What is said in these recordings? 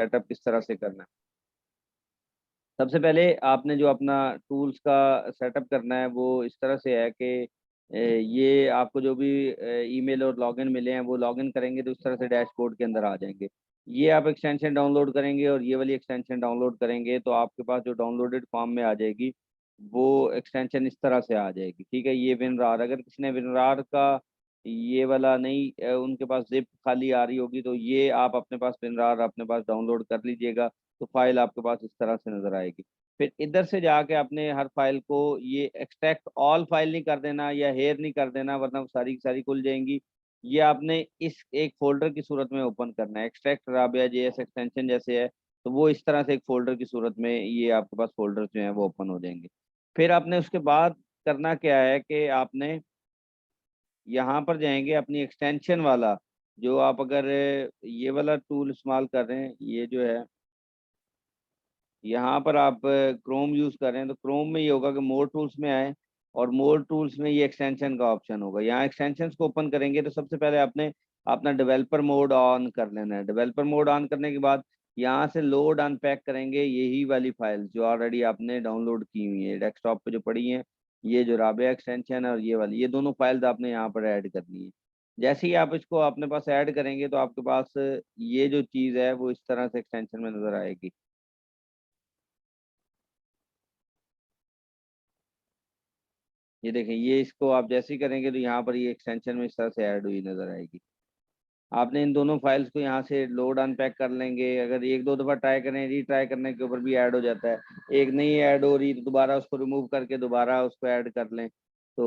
Setup किस तरह से करना है। सबसे पहले आपने जो अपना टूल्स का सेटअप करना है वो इस तरह से है कि ये आपको जो भी ईमेल और लॉगिन मिले हैं वो लॉगिन करेंगे तो इस तरह से डैशबोर्ड के अंदर आ जाएंगे। ये आप एक्सटेंशन डाउनलोड करेंगे और ये वाली एक्सटेंशन डाउनलोड करेंगे तो आपके पास जो डाउनलोडेड फॉर्म में आ जाएगी वो एक्सटेंशन इस तरह से आ जाएगी। ठीक है, ये विनरार, अगर किसी ने विनरार का ये वाला नहीं उनके पास जिप खाली आ रही होगी तो ये आप अपने पास विनरार अपने पास डाउनलोड कर लीजिएगा तो फाइल आपके पास इस तरह से नजर आएगी। फिर इधर से जाके आपने हर फाइल को ये एक्सट्रैक्ट ऑल फाइल नहीं कर देना या हेयर नहीं कर देना वरना वो सारी की सारी खुल जाएंगी। ये आपने इस एक फोल्डर की सूरत में ओपन करना है, एक्सट्रैक्ट राबिया जेएस एक्सटेंशन जैसे है तो वो इस तरह से एक फोल्डर की सूरत में ये आपके पास फोल्डर जो है वो ओपन हो जाएंगे। फिर आपने उसके बाद करना क्या है कि आपने यहाँ पर जाएंगे अपनी एक्सटेंशन वाला, जो आप अगर ये वाला टूल इस्तेमाल कर रहे हैं, ये जो है यहाँ पर आप क्रोम यूज कर रहे हैं तो क्रोम में ये होगा कि मोर टूल्स में आए और मोर टूल्स में ये एक्सटेंशन का ऑप्शन होगा। यहाँ एक्सटेंशन को ओपन करेंगे तो सबसे पहले आपने अपना डेवलपर मोड ऑन कर लेना है। डेवलपर मोड ऑन करने के बाद यहाँ से लोड अनपैक करेंगे यही वाली फाइल जो ऑलरेडी आपने डाउनलोड की हुई है डेस्कटॉप पे जो पड़ी है, ये जो राबिया एक्सटेंशन है और ये वाली, ये दोनों फाइल्स आपने यहाँ पर ऐड करनी है। जैसे ही आप इसको अपने पास ऐड करेंगे तो आपके पास ये जो चीज़ है वो इस तरह से एक्सटेंशन में नजर आएगी। ये देखें, ये इसको आप जैसे ही करेंगे तो यहाँ पर ये एक्सटेंशन में इस तरह से ऐड हुई नजर आएगी। आपने इन दोनों फाइल्स को यहाँ से लोड अनपैक कर लेंगे। अगर एक दो दफ़ा ट्राई करें, रीट्राई करने के ऊपर भी ऐड हो जाता है, एक नहीं ऐड हो रही तो दोबारा उसको रिमूव करके दोबारा उसको ऐड कर लें तो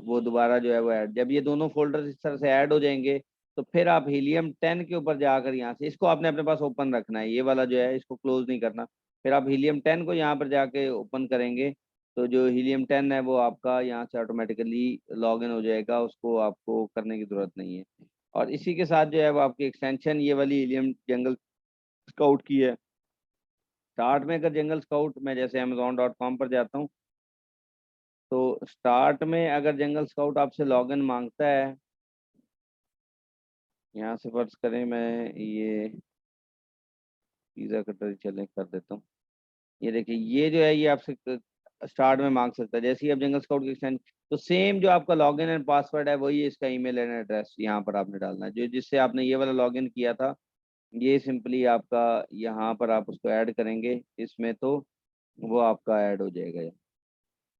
वो दोबारा जो है वो ऐड, जब ये दोनों फोल्डर इस तरह से ऐड हो जाएंगे तो फिर आप हीलियम 10 के ऊपर जाकर यहाँ से इसको आपने अपने पास ओपन रखना है, ये वाला जो है इसको क्लोज नहीं करना। फिर आप हीलियम 10 को यहाँ पर जाके ओपन करेंगे तो जो हीलियम 10 है वो आपका यहाँ से ऑटोमेटिकली लॉग इन हो जाएगा, उसको आपको करने की जरूरत नहीं है। और इसी के साथ जो है वो आपकी एक्सटेंशन ये वाली हीलियम जंगल स्काउट की है। स्टार्ट में अगर जंगल स्काउट मैं जैसे amazon.com पर जाता हूँ तो स्टार्ट में अगर जंगल स्काउट आपसे लॉगिन मांगता है, यहाँ से फर्ज करें मैं ये पिज्जा कटर चले कर देता हूँ। ये देखिए, ये जो है ये आपसे स्टार्ट में मांग सकता है। जैसे ही आप जंगल स्काउट की एक्सटेंशन तो सेम जो आपका लॉगिन एंड पासवर्ड है वही इसका ईमेल एंड एड्रेस यहाँ पर आपने डालना है, जो जिससे आपने ये वाला लॉगिन किया था ये सिंपली आपका यहाँ पर आप उसको ऐड करेंगे इसमें तो वो आपका ऐड हो जाएगा ये।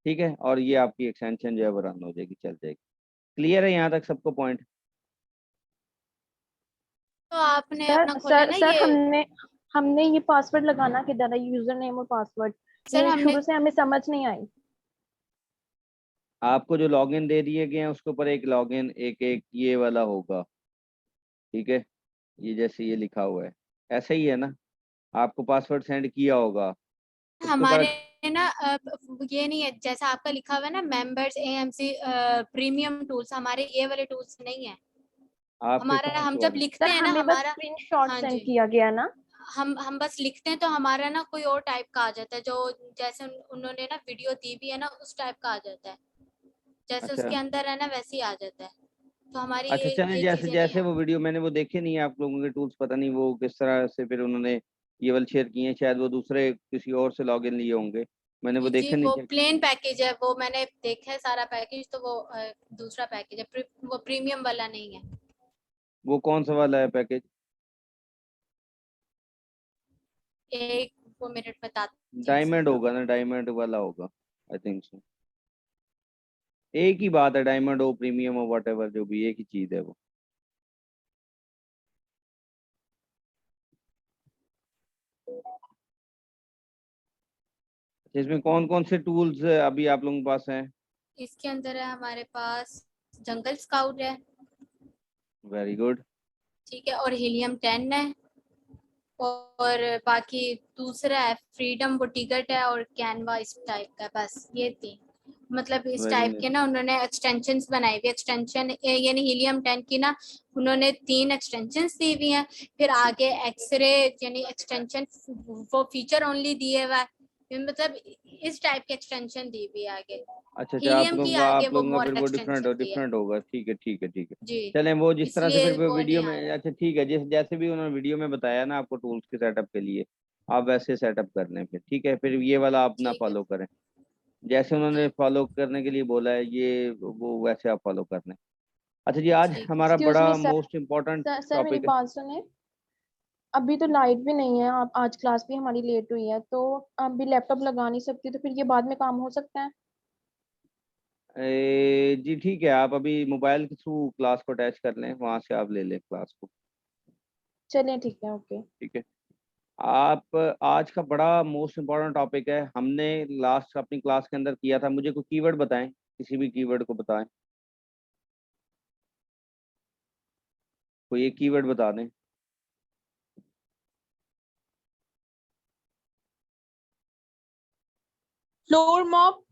ठीक है, और ये आपकी एक्सटेंशन जो है वो रन हो जाएगी, चल जाएगी। क्लियर है यहाँ तक सबको पॉइंट? तो आपने सर अपना खोला सर ना सर ये? हमने हमने ये पासवर्ड लगाना किधर है, यूजर नेम और पासवर्ड, सर ये हमने शुरू से हमें समझ नहीं आई। आपको जो लॉगिन दे दिए गए हैं उसके ऊपर एक लॉगिन एक एक ये वाला होगा। ठीक है, ये जैसे ये लिखा हुआ है ऐसे ही है ना, आपको पासवर्ड सेंड किया होगा उसके ऊपर। हमारे ना ये नहीं है जैसा आपका लिखा हुआ है ना मेंबर्स एएमसी प्रीमियम टूल्स, हमारे ये वाले टूल्स नहीं है। आपके हमारा कौन हम से जब वाले? लिखते सर हैं ना हमें बस हमारा, स्क्रीनशॉट हाँ सेंड जी, किया गया ना। हम बस लिखते हैं तो हमारा ना कोई और टाइप का आ जाता है, जो जैसे उन्होंने ना वीडियो दी भी है ना उस टाइप का आ जाता है, जैसे अच्छा उसके अंदर है ना वैसे ही आ जाता है। तो हमारी अच्छा, चलें, ये जैसे चीजें नहीं जैसे है। वो वीडियो मैंने वो देखे नहीं है आप लोगों के टूल्स, पता नहीं वो किस तरह से फिर उन्होंने ये वाले शेयर किए हैं, शायद वो दूसरे किसी और से लॉगिन लिए होंगे, मैंने वो जी देखे नहीं वो चेक। प्लेन पैकेज है, वो मैंने देखा है सारा पैकेज, तो वो दूसरा पैकेज है, वो प्रीमियम वाला नहीं है। वो कौन सा वाला है पैकेज? एक वो मिनट बताती हूँ डायमंड सर। होगा ना, डायमंड वाला होगा, आई थिंक सो। एक ही बात है, डायमंड हो प्रीमियम हो वट एवर, जो भी एक ही चीज है वो। इसमें कौन कौन से टूल्स अभी आप लोगों के पास हैं? इसके अंदर है हमारे पास जंगल स्काउट है, वेरी गुड। ठीक है, और हीलियम 10 है, और बाकी दूसरा है फ्रीडम, वो टिकट है, और कैनवा इस टाइप का, बस ये तीन। मतलब इस वेरी टाइप नाइस। के ना उन्होंने एक्सटेंशंस बनाई हुई, एक्सटेंशन यानी हीलियम 10 की ना उन्होंने 3 एक्सटेंशंस दी हुई हैं। फिर आगे एक्सरे यानी एक्सटेंशन वो फीचर ओनली दिए हुआ है, मतलब इस टाइप की एक्सटेंशन दी हुई है आगे। अच्छा, हीलियम आप की लोगों का आगे आप वो लोगों का मोर फिर वो एक्सटेंशन दी है डिफरेंट होगा। ठीक है, ठीक है, ठीक है। जी, चलें, वो जिस तरह से इसलिए फिर वो वो वीडियो नहीं आ में, रहा। अच्छा ठीक है, जैसे भी उन्होंने वीडियो में बताया ना आपको टूल्स के सेटअप के लिए, आप वैसे सेटअप कर लें फिर। ठीक है, फिर ये वाला आप ना ठीक है फॉलो करें, जैसे उन्होंने जी, फॉलो करने के लिए बोला है, ये वो वैसे आप फॉलो कर लें। अच्छा जी, आज ठीक है हमारा एक्सक्यूज मी बड़ा सर, मोस्ट इम्पोर्टेंट सर मेरी टॉपिक है। बात सुने। अभी तो लाइट भी नहीं है, आप आज क्लास भी हमारी लेट हुई है, तो अभी लैपटॉप लगा नहीं सकती, तो फिर ये बाद में काम हो सकता है? जी ठीक है, आप अभी मोबाइल के थ्रू क्लास को अटैच कर लें, वहाँ से आप ले लें क्लास को। चलिए ठीक है, ओके। ठीक है, आप आज का बड़ा मोस्ट इम्पोर्टेंट टॉपिक है, हमने लास्ट अपनी क्लास के अंदर किया था। मुझे कोई कीवर्ड बताएं, किसी भी कीवर्ड को बताएं, कोई एक कीवर्ड बता दें। Floor mop.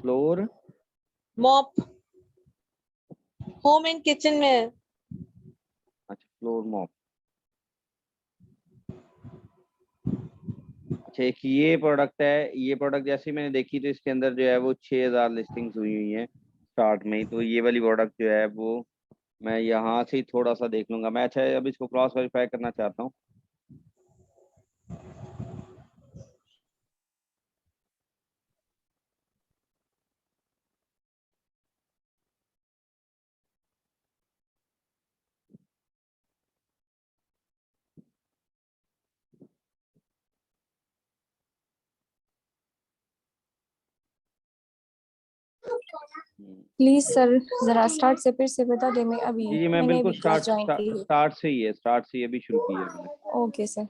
Floor mop home and kitchen में। अच्छा, फ्लोर मॉप। अच्छा, एक ये प्रोडक्ट है, ये प्रोडक्ट जैसे ही मैंने देखी तो इसके अंदर जो है वो 6000 लिस्टिंग्स हुई हुई हैं स्टार्ट में ही। तो ये वाली प्रोडक्ट जो है वो मैं यहाँ से ही थोड़ा सा देख लूंगा मैं। अच्छा, अब इसको क्रॉस वेरीफाई करना चाहता हूँ। प्लीज सर, जरा स्टार्ट से फिर से बता दे। मैं अभी जी जी, मैं मैंने बिल्कुल अभी क्लास स्टार्ट ज्वाइन की है। स्टार्ट से ही है, स्टार्ट से ही अभी शुरू किया है मैंने। Okay sir.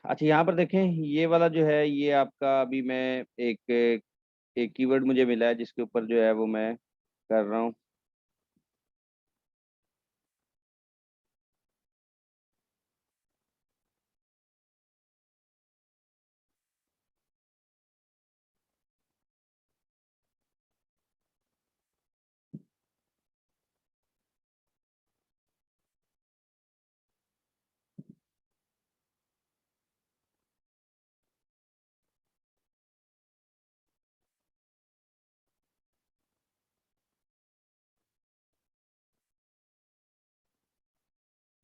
अच्छा, यहाँ पर देखें, ये वाला जो है ये आपका, अभी मैं एक एक कीवर्ड मुझे मिला है जिसके ऊपर जो है वो मैं कर रहा हूँ।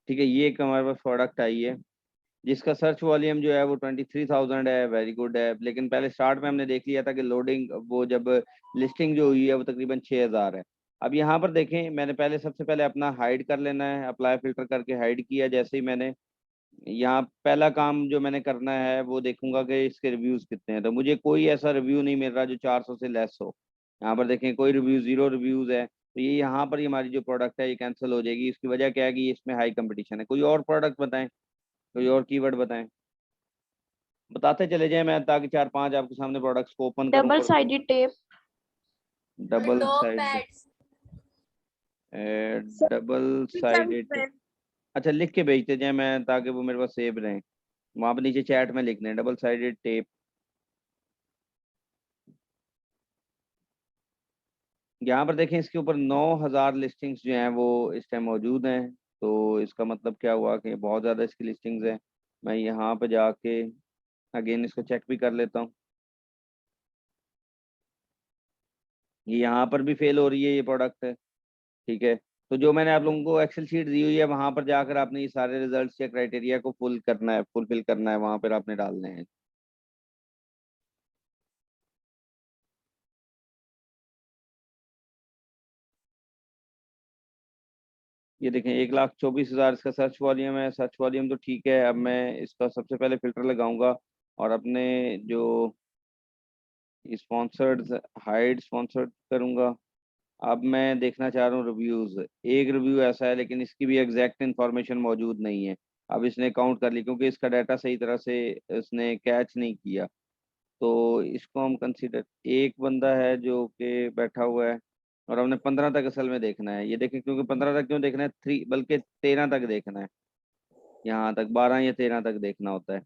ठीक है, ये एक हमारे पास प्रोडक्ट आई है जिसका सर्च वॉल्यूम जो है वो 23,000 है, वेरी गुड है। लेकिन पहले स्टार्ट में हमने देख लिया था कि लोडिंग, वो जब लिस्टिंग जो हुई है वो तकरीबन 6000 है। अब यहाँ पर देखें, मैंने पहले सबसे पहले अपना हाइड कर लेना है, अप्लाई फिल्टर करके हाइड किया। जैसे ही मैंने यहाँ पहला काम जो मैंने करना है वो देखूंगा कि इसके रिव्यूज कितने हैं। तो मुझे कोई ऐसा रिव्यू नहीं मिल रहा जो 400 से लेस हो। यहाँ पर देखें, कोई रिव्यू, जीरो रिव्यूज है। तो ये यहाँ पर ही हमारी जो प्रोडक्ट है ये कैंसिल हो जाएगी। इसकी वजह क्या है कि इसमें हाई कंपटीशन है। कोई और प्रोडक्ट बताएं, कोई और कीवर्ड बताएं, बताते चले जाएं मैं, ताकि 4-5 आपके सामने प्रोडक्ट्स को ओपन करूं डबल और sided tape. Double dog side pads. Double sided. अच्छा, लिख के भेजते जाएं मैं, ताकि वो मेरे पास सेव रहें। वहां पर नीचे चैट में लिखने डबल साइडेड टेप। यहाँ पर देखें, इसके ऊपर 9000 लिस्टिंग्स जो हैं वो इस टाइम मौजूद हैं। तो इसका मतलब क्या हुआ कि बहुत ज़्यादा इसकी लिस्टिंग्स हैं। मैं यहाँ पे जाके अगेन इसको चेक भी कर लेता हूँ। ये यहाँ पर भी फेल हो रही है ये प्रोडक्ट, ठीक है। तो जो मैंने आप लोगों को एक्सेल शीट दी हुई है, वहां पर जाकर आपने ये सारे रिजल्ट्स या क्राइटेरिया को फुल करना है, फुलफिल करना है, वहां पर आपने डालने हैं। ये देखें, 1,24,000 इसका सर्च वॉल्यूम है। सर्च वॉल्यूम तो ठीक है। अब मैं इसका सबसे पहले फिल्टर लगाऊंगा और अपने जो स्पॉन्सर्ड, हाइड स्पॉन्सर्ड करूंगा। अब मैं देखना चाह रहा हूँ रिव्यूज। एक रिव्यू ऐसा है लेकिन इसकी भी एग्जैक्ट इंफॉर्मेशन मौजूद नहीं है। अब इसने काउंट कर ली क्योंकि इसका डाटा सही तरह से इसने कैच नहीं किया। तो इसको हम कंसीडर, एक बंदा है जो कि बैठा हुआ है और हमने 15 तक असल में देखना है। ये देखें, क्योंकि 15 तक क्यों देखना है, 3 बल्कि 13 तक देखना है। यहाँ तक 12 या 13 तक देखना होता है।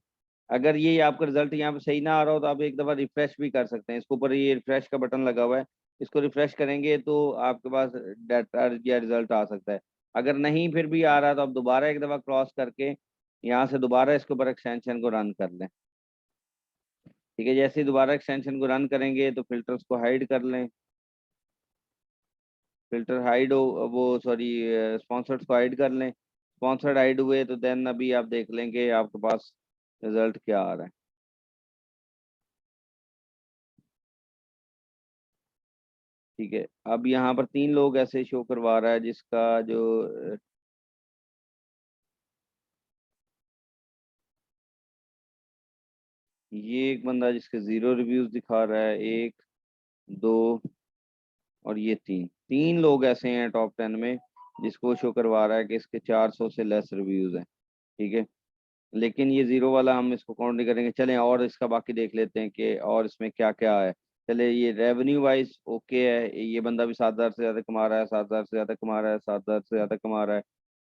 अगर ये आपका रिजल्ट यहाँ पे सही ना आ रहा हो तो आप एक दफ़ा रिफ्रेश भी कर सकते हैं। इसके ऊपर ये रिफ्रेश का बटन लगा हुआ है, इसको रिफ्रेश करेंगे तो आपके पास डाटा या रिजल्ट आ सकता है। अगर नहीं फिर भी आ रहा तो आप दोबारा एक दफ़ा क्रॉस करके यहाँ से दोबारा इसके ऊपर एक्सटेंशन को रन कर लें। ठीक है, जैसे ही दोबारा एक्सटेंशन को रन करेंगे तो फिल्टर्स को हाइड कर लें। फिल्टर हाइड हो वो सॉरी स्पॉन्सर्स को हाइड कर लें। स्पॉन्सर्ड हाइड हुए तो देन अभी आप देख लेंगे आपके पास रिजल्ट क्या आ रहा है। ठीक है, अब यहाँ पर 3 लोग ऐसे शो करवा रहा है जिसका जो ये एक बंदा जिसके 0 रिव्यूज दिखा रहा है, 1 2 और ये 3 लोग ऐसे हैं टॉप 10 में जिसको शो करवा रहा है कि इसके 400 से लेस रिव्यूज हैं। ठीक है, लेकिन ये 0 वाला हम इसको काउंट नहीं करेंगे। चलें और इसका बाकी देख लेते हैं कि और इसमें क्या क्या है। चले, ये रेवेन्यू वाइज ओके है, ये बंदा भी 7,000 से ज्यादा कमा रहा है, 7,000 से ज्यादा कमा रहा है, 7,000 से ज्यादा कमा रहा है।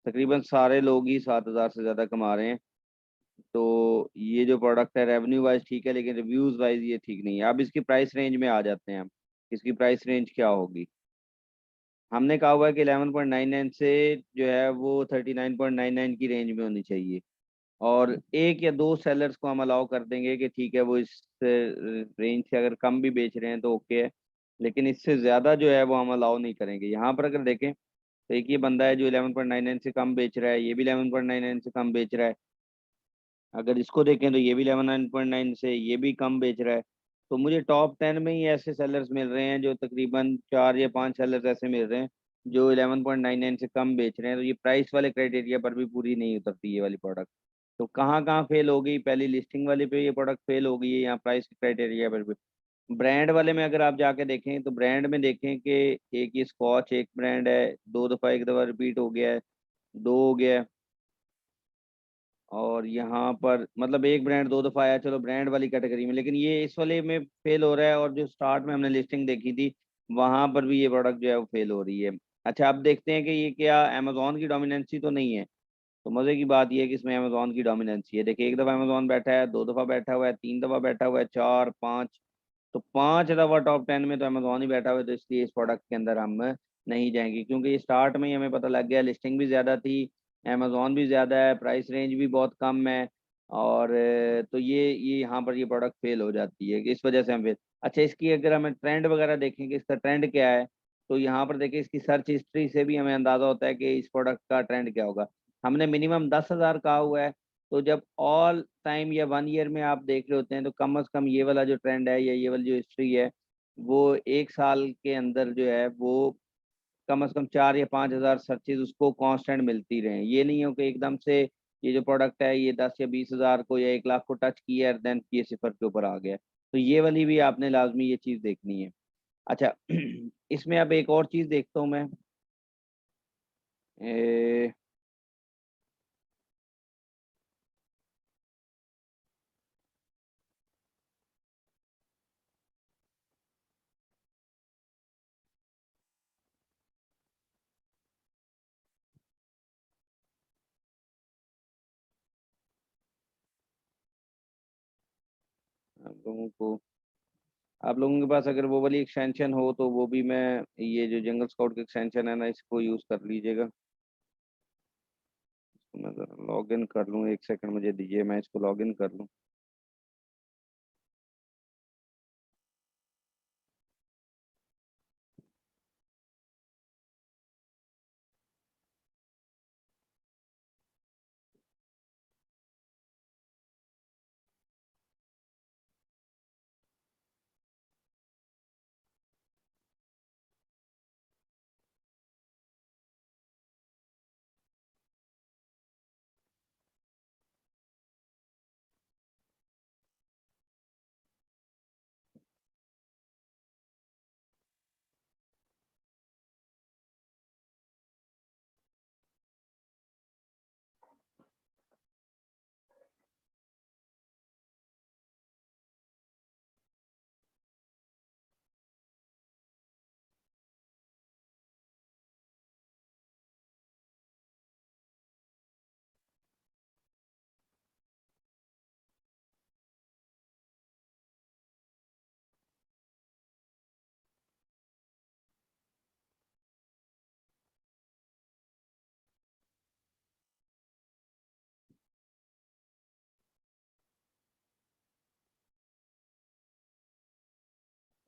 तकरीबन सारे लोग ही 7,000 से ज्यादा कमा रहे हैं। तो ये जो प्रोडक्ट है रेवेन्यू वाइज ठीक है, लेकिन रिव्यूज वाइज ये ठीक नहीं है। अब इसकी प्राइस रेंज में आ जाते हैं हम, इसकी प्राइस रेंज क्या होगी। हमने कहा हुआ है कि 11.99 से जो है वो 39.99 की रेंज में होनी चाहिए, और 1 या 2 सेलर्स को हम अलाउ कर देंगे कि ठीक है वो इस रेंज से अगर कम भी बेच रहे हैं तो ओके है, लेकिन इससे ज़्यादा जो है वो हम अलाउ नहीं करेंगे। यहाँ पर अगर देखें तो एक ये बंदा है जो 11.99 से कम बेच रहा है, ये भी 11.99 से कम बेच रहा है। अगर इसको देखें तो ये भी 11.9 से ये भी कम बेच रहा है। तो मुझे टॉप 10 में ही ऐसे सेलर्स मिल रहे हैं, जो तकरीबन 4 या 5 सेलर्स ऐसे मिल रहे हैं जो 11.99 से कम बेच रहे हैं। तो ये प्राइस वाले क्राइटेरिया पर भी पूरी नहीं उतरती ये वाली प्रोडक्ट। तो कहाँ कहाँ फेल हो गई, पहली लिस्टिंग वाले पे ये प्रोडक्ट फेल हो गई है, यहाँ प्राइस क्राइटेरिया पर भी। ब्रांड वाले में अगर आप जाके देखें तो ब्रांड में देखें कि एक ये स्कॉच एक ब्रांड है, 2 दफ़ा, एक दफ़ा रिपीट हो गया है, 2 हो गया है, और यहाँ पर मतलब एक ब्रांड 2 दफ़ा आया, चलो ब्रांड वाली कैटेगरी में, लेकिन ये इस वाले में फेल हो रहा है। और जो स्टार्ट में हमने लिस्टिंग देखी थी वहां पर भी ये प्रोडक्ट जो है वो फेल हो रही है। अच्छा, अब देखते हैं कि ये क्या अमेजोन की डोमिनेंसी तो नहीं है। तो मजे की बात ये है कि इसमें अमेजोन की डोमिनेंसी है। देखिए, 1 दफ़ा अमेजोन बैठा है, 2 दफ़ा बैठा हुआ है, 3 दफ़ा बैठा हुआ है, 4 5, तो 5 दफ़ा टॉप 10 में तो अमेजोन ही बैठा हुआ है। तो इसलिए इस प्रोडक्ट के अंदर हम नहीं जाएंगे, क्योंकि ये स्टार्ट में ही हमें पता लग गया, लिस्टिंग भी ज़्यादा थी, अमेजोन भी ज़्यादा है, प्राइस रेंज भी बहुत कम है, और तो ये यहाँ पर ये प्रोडक्ट फेल हो जाती है, इस वजह से हम फेल। अच्छा, इसकी अगर हमें ट्रेंड वगैरह देखेंगे, इसका ट्रेंड क्या है, तो यहाँ पर देखिए इसकी सर्च हिस्ट्री से भी हमें अंदाज़ा होता है कि इस प्रोडक्ट का ट्रेंड क्या होगा। हमने मिनिमम 10,000 कहा हुआ है, तो जब ऑल टाइम या 1 ईयर में आप देख रहे होते हैं तो कम से कम ये वाला जो ट्रेंड है या ये वाली जो हिस्ट्री है वो 1 साल के अंदर जो है वो कम से कम 4 या 5 हज़ार सर्चेज उसको कांस्टेंट मिलती रहे। ये नहीं हो कि एकदम से ये जो प्रोडक्ट है ये 10 या 20 हज़ार को या 1 लाख को टच किया और देन ये सिफर के ऊपर आ गया। तो ये वाली भी आपने लाजमी ये चीज़ देखनी है। अच्छा, इसमें अब एक और चीज़ देखता हूँ मैं, ए, आप लोगों के पास अगर वो वाली एक्सटेंशन हो तो वो भी मैं, ये जो जंगल स्काउट की एक्सटेंशन है ना, इसको यूज़ कर लीजिएगा। मैं लॉग इन कर लूँ, 1 सेकंड मुझे दीजिए, मैं इसको लॉग इन कर लूँ।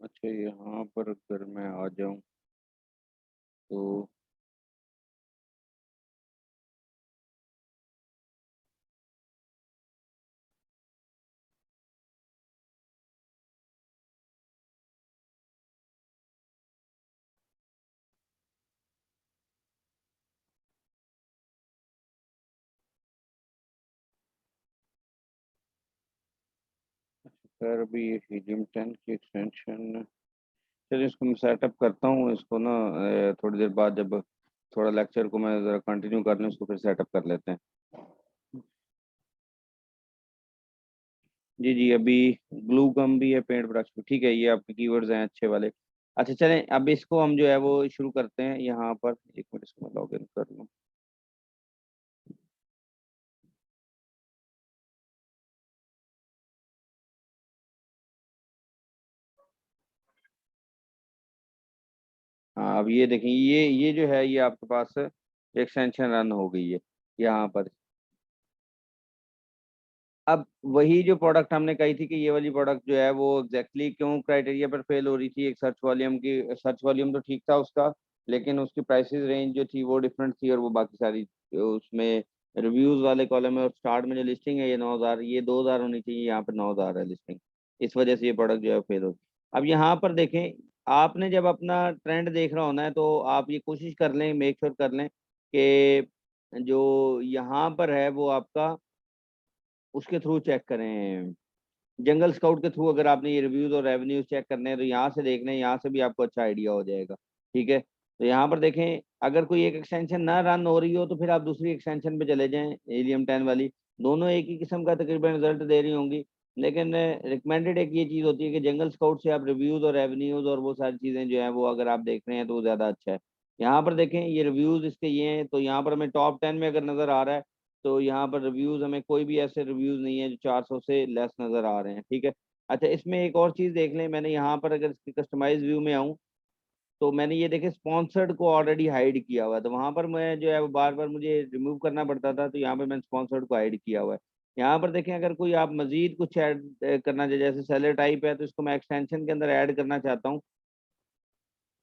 अच्छा, यहाँ पर अगर मैं आ जाऊँ तो खैर अभी ये हीलियम 10 की एक्सटेंशन, चलिए इसको मैं सेटअप करता हूँ इसको ना, थोड़ी देर बाद जब थोड़ा लेक्चर को मैं ज़रा कंटिन्यू कर लूँ, उसको फिर सेटअप कर लेते हैं। जी जी, अभी ग्लू गम भी है, पेंट ब्रश भी, ठीक है, ये आपके कीवर्ड्स हैं अच्छे वाले। अच्छा चलें, अब इसको हम जो है वो शुरू करते हैं यहाँ पर। एक मिनट, इसको मैं लॉग इन कर लूँ। हाँ, अब ये देखें, ये जो है ये आपके पास एक्सटेंशन रन हो गई है यहाँ पर। अब वही जो प्रोडक्ट हमने कही थी कि ये वाली प्रोडक्ट जो है वो एग्जैक्टली क्यों क्राइटेरिया पर फेल हो रही थी, एक सर्च वॉल्यूम तो ठीक था उसका, लेकिन उसकी प्राइसेस रेंज जो थी वो डिफरेंट थी, और वो बाकी सारी उसमें रिव्यूज वाले कॉलम में और स्टार्ट में जो लिस्टिंग है ये 9,000, ये 2,000 होनी चाहिए, यहाँ पर 9,000 है लिस्टिंग। इस वजह से ये प्रोडक्ट जो है फेल हो। अब यहाँ पर देखें, आपने जब अपना ट्रेंड देख रहा होना है तो आप ये कोशिश कर लें, मेक श्योर कर लें कि जो यहाँ पर है वो आपका उसके थ्रू चेक करें, जंगल स्काउट के थ्रू। अगर आपने ये रिव्यूज और रेवेन्यूज चेक करने हैं तो यहाँ से देख लें, यहाँ से भी आपको अच्छा आइडिया हो जाएगा। ठीक है, तो यहाँ पर देखें, अगर कोई एक एक्सटेंशन ना रन हो रही हो तो फिर आप दूसरी एक्सटेंशन पे चले जाएं, हीलियम 10 वाली। दोनों एक ही किस्म का तकरीबन रिजल्ट दे रही होंगी, लेकिन रिकमेंडेड एक ये चीज़ होती है कि जंगल स्काउट से आप रिव्यूज और रेवेन्यूज और वो सारी चीज़ें जो है वो अगर आप देख रहे हैं तो वो ज़्यादा अच्छा है। यहाँ पर देखें, ये रिव्यूज इसके ये हैं, तो यहाँ पर हमें टॉप 10 में अगर नज़र आ रहा है तो यहाँ पर रिव्यूज हमें कोई भी ऐसे रिव्यूज नहीं है जो 400 से लेस नज़र आ रहे हैं। ठीक है, अच्छा इसमें एक और चीज़ देख लें, मैंने यहाँ पर अगर इसकी कस्टमाइज व्यू में आऊँ तो मैंने ये देखे स्पॉन्सर्ड को ऑलरेडी हाइड किया हुआ है, तो वहां पर मैं जो है वो बार बार मुझे रिमूव करना पड़ता था, तो यहाँ पे मैंने स्पॉन्सर्ड को हाइड किया हुआ है। यहाँ पर देखें, अगर कोई आप मजीद कुछ ऐड करना चाहे, जैसे सेलर टाइप है तो इसको मैं एक्सटेंशन के अंदर ऐड करना चाहता हूँ,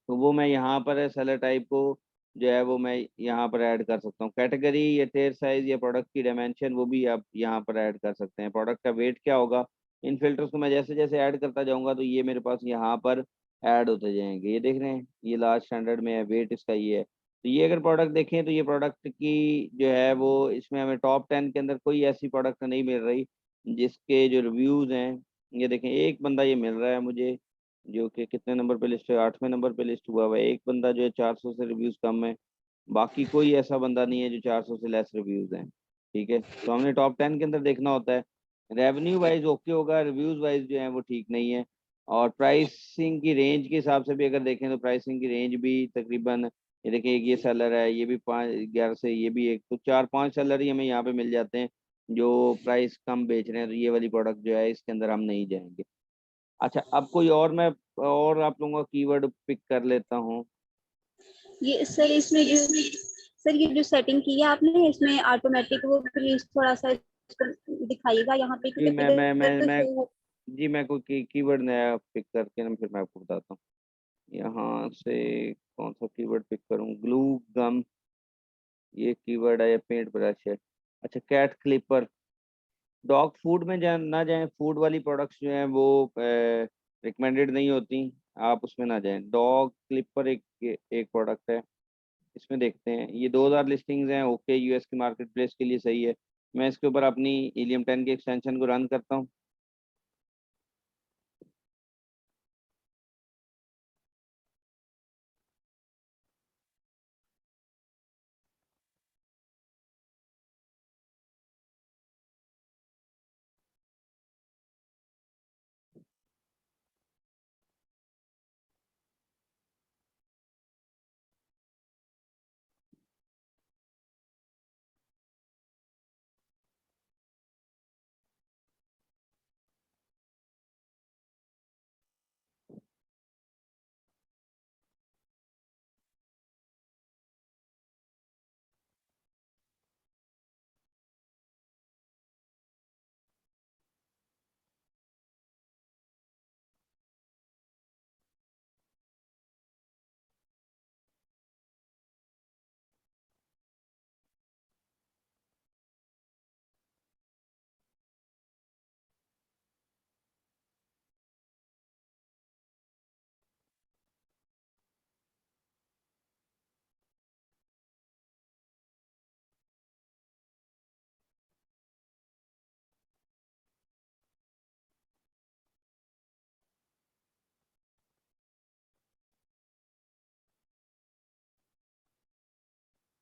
तो वो मैं यहाँ पर सेलर टाइप को जो है वो मैं यहाँ पर ऐड कर सकता हूँ। कैटेगरी या टेयर साइज या प्रोडक्ट की डायमेंशन वो भी आप यहाँ पर ऐड कर सकते हैं। प्रोडक्ट का वेट क्या होगा, इन फिल्टर्स को मैं जैसे जैसे ऐड करता जाऊंगा तो ये मेरे पास यहाँ पर ऐड होते जाएंगे। ये देख रहे हैं, ये लार्ज स्टैंडर्ड में है, वेट इसका ये है। तो ये अगर प्रोडक्ट देखें तो ये प्रोडक्ट की जो है वो इसमें हमें टॉप 10 के अंदर कोई ऐसी प्रोडक्ट नहीं मिल रही जिसके जो रिव्यूज हैं, ये देखें एक बंदा ये मिल रहा है मुझे जो कि कितने नंबर पे लिस्ट है, 8वें नंबर पे लिस्ट हुआ हुआ है। एक बंदा जो है 400 से रिव्यूज कम है, बाकी कोई ऐसा बंदा नहीं है जो 400 से लेस रिव्यूज हैं। ठीक है, तो हमने टॉप 10 के अंदर देखना होता है। रेवेन्यू वाइज ओके होगा, रिव्यूज वाइज जो है वो ठीक नहीं है। और प्राइसिंग की रेंज के हिसाब से भी अगर देखें तो प्राइसिंग की रेंज भी तकरीबन, ये देखिए, एक ये सेलर है, ये भी 5-11 से, ये भी एक, तो 4-5 सेलर ही हमें यहाँ पे मिल जाते हैं जो प्राइस कम बेच रहे हैं, तो ये वाली प्रोडक्ट जो है इसके अंदर हम नहीं जाएंगे। अच्छा, अब कोई और मैं और आप लोगों का कीवर्ड पिक कर लेता हूँ। ये सर इसमें जो सर ये जो सेटिंग की है आपने इसमें ऑटोमेटिक, वो प्लीज थोड़ा सा इसको दिखाइएगा यहाँ पे, जी क्योंकि इधर तो मैं शो हो। जी मैं कोई कीवर्ड नया पिक करके ना फिर मैं आपको बताता हूँ। यहाँ से कौन सा कीवर्ड पिक करूँ, ग्लू गम ये कीवर्ड है, या पेंट ब्रश है। अच्छा, कैट क्लिपर। डॉग फूड में ना जाएं, फूड वाली प्रोडक्ट्स जो हैं वो रिकमेंडेड नहीं होती, आप उसमें ना जाएं। डॉग क्लिपर एक एक प्रोडक्ट है, इसमें देखते हैं, ये 2,000 लिस्टिंग्स हैं, ओके, यूएस की मार्केट प्लेस के लिए सही है। मैं इसके ऊपर अपनी हीलियम 10 की एक्सटेंशन को रन करता हूँ।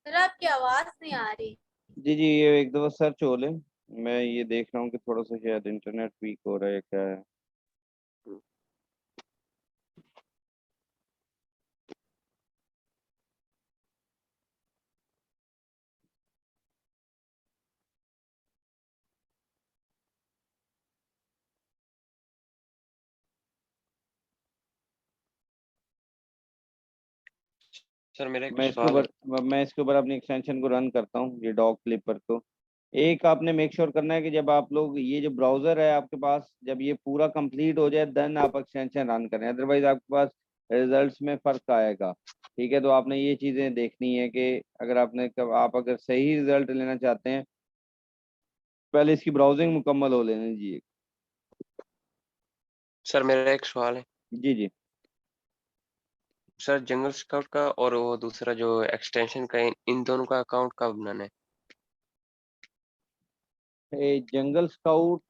सर आपकी आवाज नहीं आ रही। जी जी, ये एक दफ़ा सर्च हो लें। मैं ये देख रहा हूँ कि थोड़ा सा शायद इंटरनेट वीक हो रहा है, क्या है। सर मेरा एक मैं इसके सवाल है। ऊपर मैं इसके ऊपर अपनी एक्सटेंशन को रन करता हूँ, ये डॉग क्लिपर को। एक आपने मेक श्योर करना है कि जब आप लोग ये जो ब्राउजर है आपके पास, जब ये पूरा कंप्लीट हो जाए देन आप एक्सटेंशन रन करें, अदरवाइज आपके पास रिजल्ट्स में फर्क आएगा। ठीक है, तो आपने ये चीज़ें देखनी है कि अगर आप अगर सही रिजल्ट लेना चाहते हैं, पहले इसकी ब्राउजिंग मुकम्मल हो लेनी चाहिए। सर मेरा एक सवाल है। जी जी। सर जंगल स्काउट का और वो दूसरा जो एक्सटेंशन का इन दोनों का अकाउंट कब बनाना है? जंगल स्काउट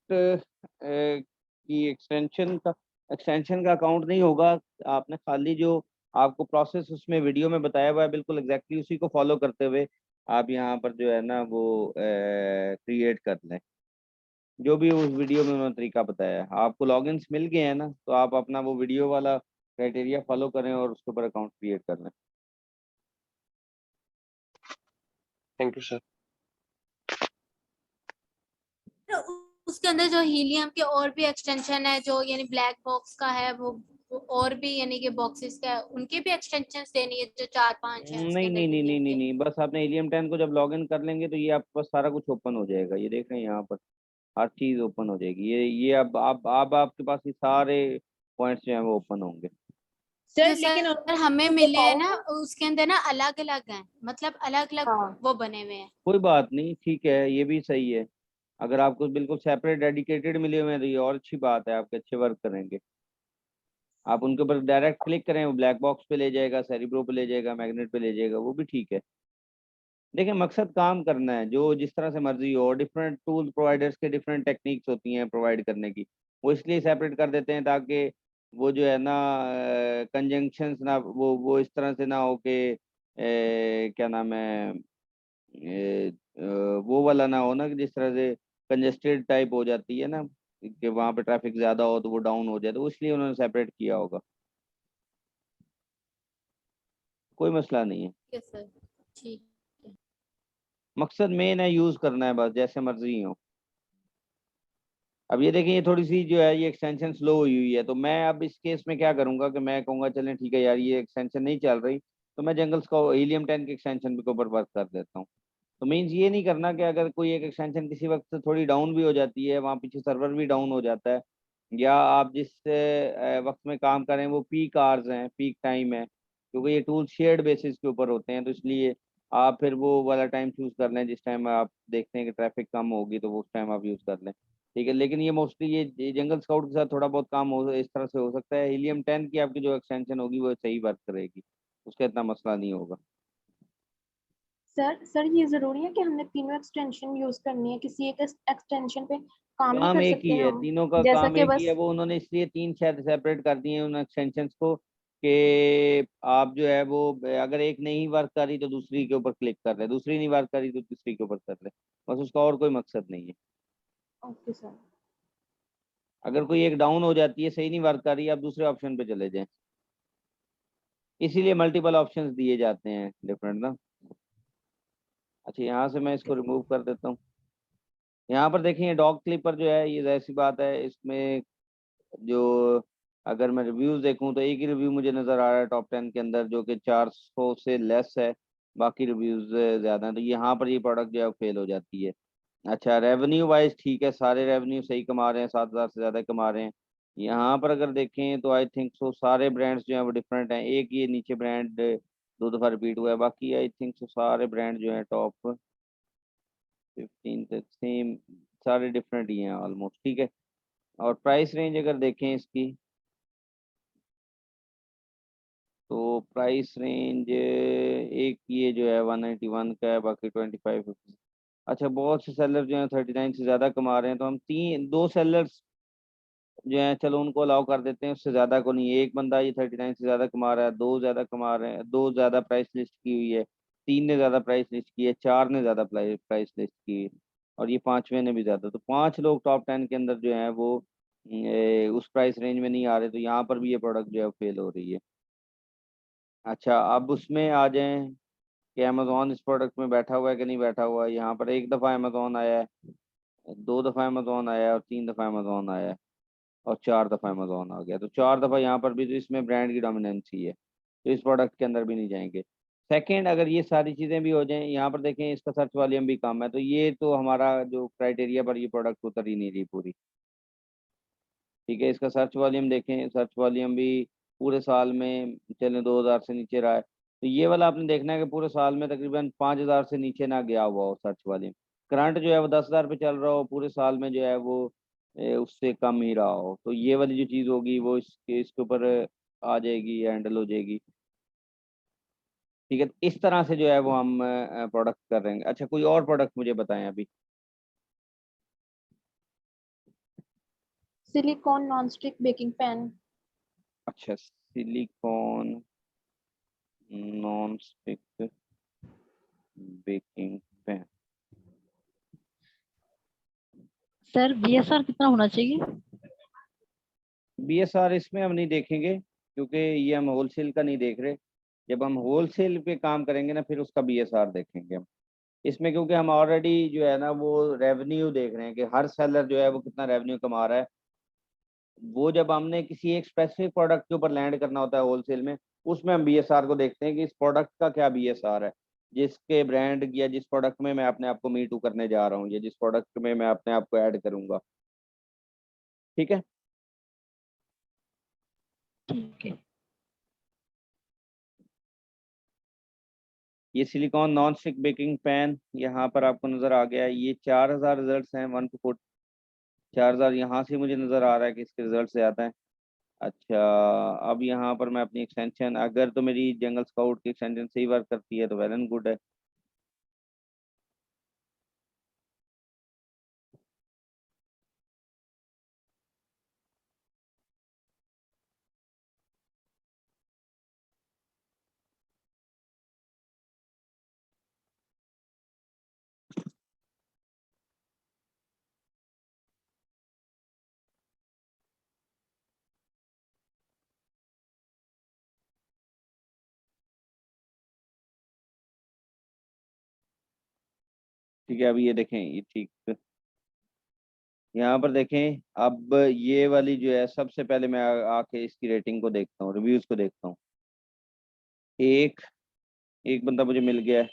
की एक्सटेंशन का अकाउंट नहीं होगा। आपने खाली जो आपको प्रोसेस उसमें वीडियो में बताया हुआ है, बिल्कुल एग्जैक्टली उसी को फॉलो करते हुए आप यहाँ पर जो है ना वो क्रिएट कर लें, जो भी उस वीडियो में उन्होंने तरीका बताया है। आपको लॉगिन्स मिल गए हैं ना, तो आप अपना वो वीडियो वाला क्राइटेरिया फॉलो करें और उसके ऊपर अकाउंट क्रिएट कर लें। Thank you sir. तो उसके अंदर जो हीलियम के और भी एक्सटेंशन है, जो यानी ब्लैक बॉक्स का है, वो और भी यानी कि बॉक्सेस का है, उनके भी एक्सटेंशन देनी है जो 4-5 है उसके नहीं अंदर नहीं नहीं नहीं हीलियम नहीं के। नहीं, बस आपने हीलियम 10 को जब लॉग इन कर लेंगे तो ये आपके पास सारा कुछ ओपन हो जाएगा। ये देख रहे हैं यहाँ पर हर चीज़ ओपन हो जाएगी। ये अब आपके पास ये सारे पॉइंट्स जो हैं वो ओपन होंगे। सर जो लेकिन सर उन्होंने हमें तो मिले हैं बताया ना, है। उसके अंदर ना अलग अलग हैं, मतलब अलग अलग हाँ वो बने हुए हैं। कोई बात नहीं, ठीक है, ये भी सही है। अगर आपको बिल्कुल सेपरेट डेडिकेटेड मिले हुए हैं तो ये और अच्छी बात है, आपके अच्छे वर्क करेंगे। आप उनके ऊपर डायरेक्ट क्लिक करें, वो ब्लैक बॉक्स पे ले जाएगा, सेरिब्रो पे ले जाएगा, मैग्नेट पे ले जाएगा, वो भी ठीक है। देखिए, मकसद काम करना है, जो जिस तरह से मर्जी हो। डिफरेंट टूल प्रोवाइडर्स के डिफरेंट टेक्निक्स होती हैं प्रोवाइड करने की, वो इसलिए सेपरेट कर देते हैं ताकि वो जो है ना कंजंक्शंस ना वो इस तरह से ना हो कि क्या नाम है, वो वाला ना हो ना कि जिस तरह से कंजेस्टेड टाइप हो जाती है ना, कि वहाँ पे ट्रैफिक ज़्यादा हो तो वो डाउन हो जाए, तो इसलिए उन्होंने सेपरेट किया होगा। कोई मसला नहीं है। ठीक है सर, ठीक है। मकसद मेन है यूज़ करना है, बस जैसे मर्जी हो। अब ये देखें, ये थोड़ी सी जो है ये एक्सटेंशन स्लो हुई हुई है, तो मैं अब इस केस में क्या करूंगा कि मैं कहूँगा चलें ठीक है यार, ये एक्सटेंशन नहीं चल रही, तो मैं जंगल्स को हीलियम 10 के एक्सटेंशन के ऊपर वर्क कर देता हूँ। तो मीन्स ये नहीं करना कि अगर कोई एक एक्सटेंशन किसी वक्त से थोड़ी डाउन भी हो जाती है, वहाँ पीछे सर्वर भी डाउन हो जाता है, या आप जिस वक्त में काम करें वो पीक आवर्स हैं, पीक टाइम है, क्योंकि ये टूल शेयर्ड बेसिस के ऊपर होते हैं, तो इसलिए आप फिर वो वाला टाइम चूज कर लें जिस टाइम आप देखते हैं कि ट्रैफिक कम होगी, तो वो उस टाइम आप यूज़ कर लें। ठीक है, लेकिन ये मोस्टली ये जंगल स्काउट के साथ थोड़ा बहुत काम हो इस तरह से हो सकता है। हीलियम 10 की आपकी जो एक्सटेंशन होगी वो सही वर्क करेगी, उसका इतना मसला नहीं होगा। सर ये जरूरी है कि हमने तीनों एक्सटेंशन यूज करनी है, किसी एक एक्सटेंशन पे काम नहीं काम कर एक सकते ही है, हम? तीनों का जैसा काम कि एक ही है। बस वो उन्होंने इसलिए तीन शायद सेपरेट कर दिए हैं उन एक्सटेंशंस को कि आप जो है वो अगर एक नहीं वर्क करी तो दूसरी के ऊपर क्लिक कर ले, दूसरी नहीं वर्क करी तो तीसरी के ऊपर कर ले, बस उसका और कोई मकसद नहीं है। Okay sir. अगर कोई एक डाउन हो जाती है, सही नहीं वर्क कर रही, आप दूसरे ऑप्शन पे चले जाएं। इसीलिए मल्टीपल ऑप्शंस दिए जाते हैं डिफरेंट ना। अच्छा, यहाँ से मैं इसको रिमूव कर देता हूँ। यहाँ पर देखिए डॉग क्लिपर जो है, ये ऐसी बात है इसमें, जो अगर मैं रिव्यूज देखूं तो एक ही रिव्यू मुझे नज़र आ रहा है टॉप 10 के अंदर जो कि 400 से लेस है, बाकी रिव्यूज ज़्यादा हैं, तो यहाँ पर ये प्रोडक्ट जो है फेल हो जाती है। अच्छा, रेवेन्यू वाइज ठीक है, सारे रेवेन्यू सही कमा रहे हैं, 7,000 से ज़्यादा कमा रहे हैं। यहाँ पर अगर देखें तो आई थिंक सो सारे ब्रांड्स जो हैं वो डिफरेंट हैं, एक ये नीचे ब्रांड 2 दफ़ा रिपीट हुआ है, बाकी आई थिंक सो सारे ब्रांड जो हैं टॉप 15 तक सेम, सारे डिफरेंट ही हैं ऑलमोस्ट। ठीक है, और प्राइस रेंज अगर देखें इसकी, तो प्राइस रेंज एक ये जो है 191 का है, बाकी 25। अच्छा, बहुत से सेलर जो हैं 39 से ज़्यादा कमा रहे हैं, तो हम दो सेलर्स जो हैं चलो उनको अलाउ कर देते हैं, उससे ज़्यादा को नहीं। एक बंदा ये 39 से ज़्यादा कमा रहा है, दो ज़्यादा कमा रहे हैं, दो ज़्यादा प्राइस लिस्ट की हुई है, 3 ने ज़्यादा प्राइस लिस्ट की है, 4 ने ज़्यादा प्राइस लिस्ट की है और ये 5वें ने भी ज़्यादा। तो 5 लोग टॉप 10 के अंदर जो हैं वो उस प्राइस रेंज में नहीं आ रहे, तो यहाँ पर भी ये प्रोडक्ट जो है फेल हो रही है। अच्छा, अब उसमें आ जाएं कि अमेज़न इस प्रोडक्ट में बैठा हुआ है कि नहीं बैठा हुआ है। यहाँ पर एक दफ़ा अमेज़न आया है, 2 दफ़ा अमेज़न आया है और 3 दफ़ा अमेज़न आया है और 4 दफ़ा अमेज़न आ गया। तो 4 दफ़ा यहाँ पर भी, तो इसमें ब्रांड की डोमिनेंसी है, तो इस प्रोडक्ट के अंदर भी नहीं जाएंगे। सेकंड, अगर ये सारी चीज़ें भी हो जाएं, यहाँ पर देखें इसका सर्च वॉल्यूम भी कम है, तो ये तो हमारा जो क्राइटेरिया पर ये प्रोडक्ट उतर ही नहीं रही पूरी। ठीक है, इसका सर्च वॉल्यूम देखें, सर्च वॉल्यूम भी पूरे साल में चले 2000 से नीचे रहा है। तो ये वाला आपने देखना है कि पूरे साल में तकरीबन 5000 से नीचे ना गया हुआ हो सर्च वॉल्यूम। करंट जो है वो 10,000 पे चल रहा हो, पूरे साल में जो है वो उससे कम ही रहा हो, तो ये वाली जो चीज़ होगी वो इसके ऊपर आ जाएगी, हैंडल हो जाएगी। ठीक है, इस तरह से जो है वो हम प्रोडक्ट कर रहे हैं। अच्छा, कोई और प्रोडक्ट मुझे बताएं अभी। Silicone non stick baking pan. अच्छा, silicone non stick baking pan. Sir BSR कितना होना चाहिए? बीएसआर इसमें हम नहीं देखेंगे, क्योंकि ये हम होलसेल का नहीं देख रहे। जब हम होलसेल पे काम करेंगे ना, फिर उसका बीएसआर देखेंगे हम इसमें, क्योंकि हम ऑलरेडी जो है ना वो रेवेन्यू देख रहे हैं कि हर सेलर जो है वो कितना रेवेन्यू कमा रहा है। वो जब हमने किसी एक स्पेसिफिक प्रोडक्ट के ऊपर लैंड करना होता है होलसेल में, उसमें हम बीएसआर को देखते हैं कि इस प्रोडक्ट का क्या बीएसआर है, जिसके ब्रांड या जिस प्रोडक्ट में मैं अपने आप को मी टू करने जा रहा हूँ या जिस प्रोडक्ट में मैं अपने आप को ऐड करूंगा। ठीक है। ठीक है। ये silicon non stick baking pan यहाँ पर आपको नज़र आ गया है। ये 4000 रिजल्ट्स हैं, 4000 यहाँ से मुझे नज़र आ रहा है कि इसके रिजल्ट से आता है। अच्छा, अब यहाँ पर मैं अपनी एक्सटेंशन, अगर तो मेरी जंगल स्काउट की एक्सटेंशन सही वर्क करती है तो वेल एंड गुड है। ठीक है, अभी ये देखें, ये ठीक, यहाँ पर देखें। अब ये वाली जो है, सबसे पहले मैं आके इसकी रेटिंग को देखता हूँ, रिव्यूज को देखता हूँ। एक एक बंदा मुझे मिल गया है,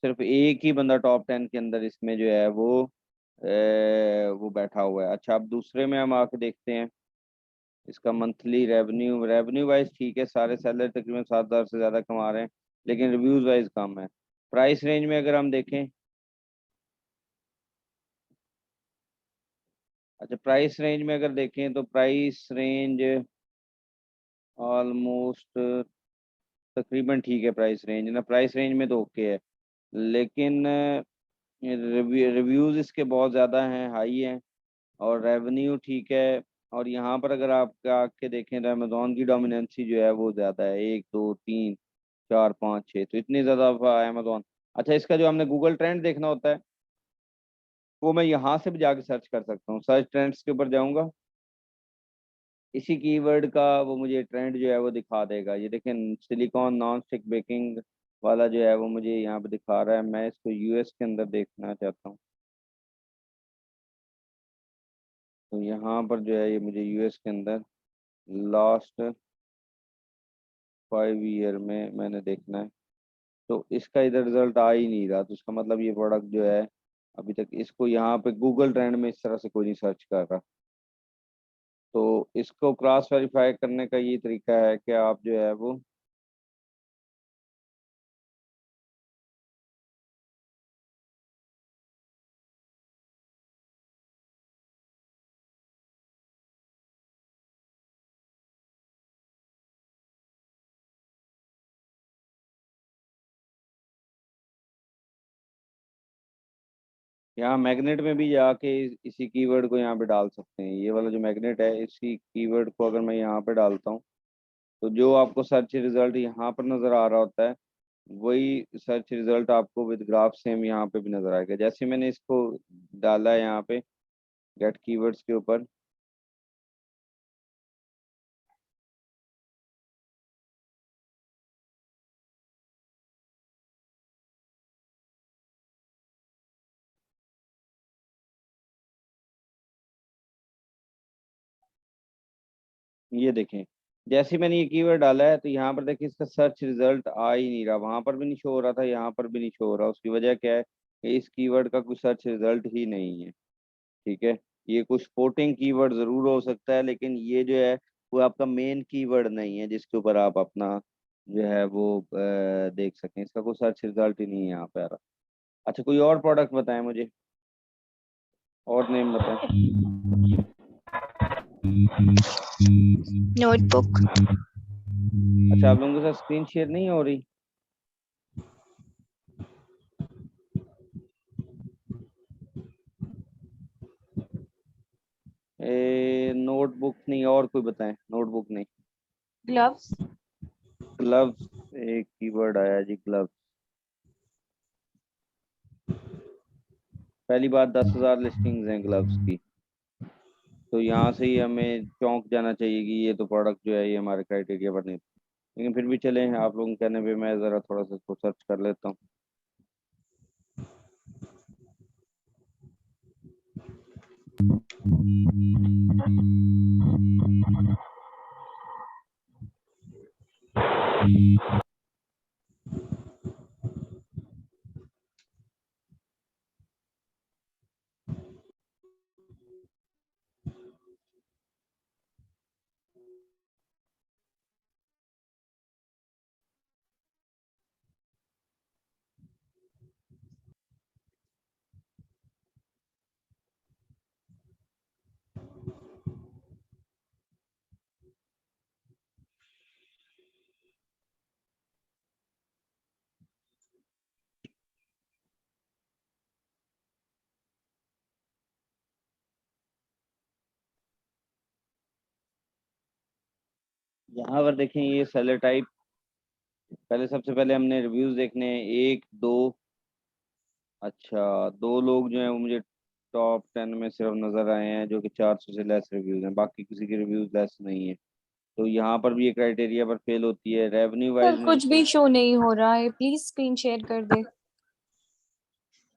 सिर्फ एक ही बंदा टॉप 10 के अंदर इसमें जो है वो बैठा हुआ है। अच्छा, अब दूसरे में हम आके देखते हैं इसका मंथली रेवेन्यू वाइज ठीक है, सारे सेलर तकरीबन 7,000 से ज़्यादा कमा रहे हैं, लेकिन रिव्यूज वाइज कम है। प्राइस रेंज में अगर हम देखें, अच्छा प्राइस रेंज में अगर देखें तो प्राइस रेंज ऑलमोस्ट तकरीबन ठीक है। प्राइस रेंज ना, प्राइस रेंज में तो ओके है, लेकिन रिव्यूज इसके बहुत ज़्यादा हैं, हाई हैं, और रेवेन्यू ठीक है। और यहाँ पर अगर आप आके देखें तो अमेजोन की डोमिनेंसी जो है वो ज़्यादा है, 1 2 3 4 5 6, तो इतनी ज़्यादा अमेजोन। अच्छा, इसका जो हमने गूगल ट्रेंड देखना होता है, वो मैं यहाँ से भी जाके सर्च कर सकता हूँ। सर्च ट्रेंड्स के ऊपर जाऊँगा, इसी कीवर्ड का वो मुझे ट्रेंड जो है वो दिखा देगा। ये देखें, सिलिकॉन नॉन स्टिक बेकिंग वाला जो है वो मुझे यहाँ पे दिखा रहा है। मैं इसको यूएस के अंदर देखना चाहता हूँ, तो यहाँ पर जो है ये मुझे यूएस के अंदर लास्ट 5 ईयर में मैंने देखना है। तो इसका इधर रिजल्ट आ ही नहीं रहा, तो इसका मतलब ये प्रोडक्ट जो है अभी तक इसको यहाँ पे गूगल ट्रेंड में इस तरह से कोई नहीं सर्च कर रहा। तो इसको क्रॉस वेरीफाई करने का ये तरीका है कि आप जो है वो यहाँ मैग्नेट में भी जाके इसी कीवर्ड को यहाँ पे डाल सकते हैं। ये वाला जो मैग्नेट है, इसी कीवर्ड को अगर मैं यहाँ पे डालता हूँ, तो जो आपको सर्च रिजल्ट यहाँ पर नज़र आ रहा होता है, वही सर्च रिजल्ट आपको विद ग्राफ सेम यहाँ पे भी नजर आएगा। जैसे मैंने इसको डाला है यहाँ पे गेट कीवर्ड्स के ऊपर, ये देखें जैसे मैंने ये कीवर्ड डाला है तो यहाँ पर देखिए इसका सर्च रिजल्ट आ ही नहीं रहा, वहां पर भी नहीं शो हो रहा था, यहाँ पर भी नहीं शो हो रहा। उसकी वजह क्या है कि इस कीवर्ड का कोई सर्च रिजल्ट ही नहीं है। ठीक है, ये कुछ सपोर्टिंग कीवर्ड जरूर हो सकता है, लेकिन ये जो है वो आपका मेन कीवर्ड नहीं है जिसके ऊपर आप अपना जो है वो देख सकें। इसका कोई सर्च रिजल्ट ही नहीं है यहाँ पे आ रहा। अच्छा, कोई और प्रोडक्ट बताएं मुझे, और नेम बताएं। नोटबुक। अच्छा, आप लोगों के साथ स्क्रीन शेयर नहीं हो रही? नोटबुक नहीं, और कोई बताएं। नोटबुक नहीं, ग्लव्स। ग्लव्स एक कीवर्ड आया जी, ग्लव्स। पहली बात 10,000 लिस्टिंग्स हैं ग्लव्स की, तो यहाँ से ही हमें चौंक जाना चाहिए कि ये तो प्रोडक्ट जो है ये हमारे क्राइटेरिया पर नहीं। लेकिन फिर भी चलें, आप लोगों के कहने पे मैं ज़रा थोड़ा सा इसको सर्च कर लेता हूँ। यहाँ पर देखें ये सेलर टाइप, पहले सबसे पहले हमने रिव्यूज देखने हैं, 1 2। अच्छा, 2 लोग जो हैं वो मुझे टॉप 10 में सिर्फ नजर आए हैं जो कि 400 से लेस रिव्यूज हैं, बाकी किसी के रिव्यूज लेस नहीं है। तो यहाँ पर भी ये क्राइटेरिया पर फेल होती है। रेवेन्यू वाइज सर में कुछ भी शो नहीं हो रहा है, प्लीज स्क्रीन शेयर कर दे।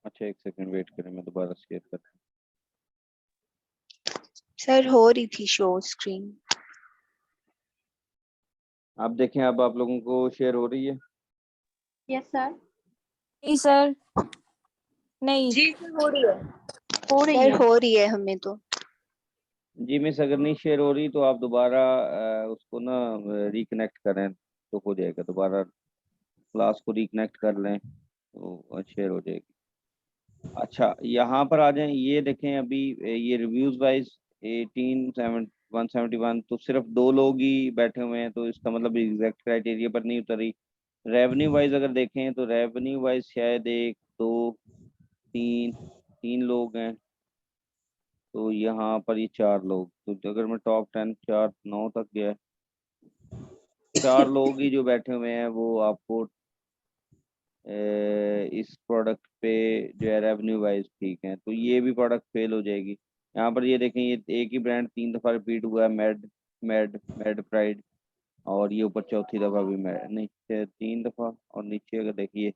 अच्छा, एक सेकंड वेट करें, मैं दोबारा शेयर कर। सर हो रही थी शो स्क्रीन। आप देखें, अब आप लोगों को शेयर हो रही है? Yes sir. नहीं सर, नहीं। जी सर हो रही है। हो रही सर है। हो रही है हमें तो। जी मिस, अगर नहीं शेयर हो रही तो आप दोबारा उसको ना रिकनेक्ट करें तो हो जाएगा। दोबारा क्लास को रिकनेक्ट कर लें तो शेयर हो जाएगी। अच्छा, यहाँ पर आ जाएं, ये देखें अभी ये रिव्यूज वाइज 171 तो सिर्फ 2 लोग ही बैठे हुए हैं, तो इसका मतलब एग्जैक्ट क्राइटेरिया पर नहीं उतरी। रेवेन्यू वाइज अगर देखें तो रेवेन्यू वाइज शायद 1 2 3 लोग हैं, तो यहाँ पर ये 4 लोग। तो अगर मैं टॉप 10 4 9 तक गया, 4 लोग ही जो बैठे हुए हैं वो आपको इस प्रोडक्ट पे जो है रेवेन्यू वाइज ठीक है, तो ये भी प्रोडक्ट फेल हो जाएगी। यहाँ पर ये देखें, ये एक ही ब्रांड 3 दफ़ा रिपीट हुआ है, मेड मेड मेड प्राइड, और ये ऊपर चौथी दफ़ा भी मेड नहीं 3 दफ़ा, और नीचे अगर देखिए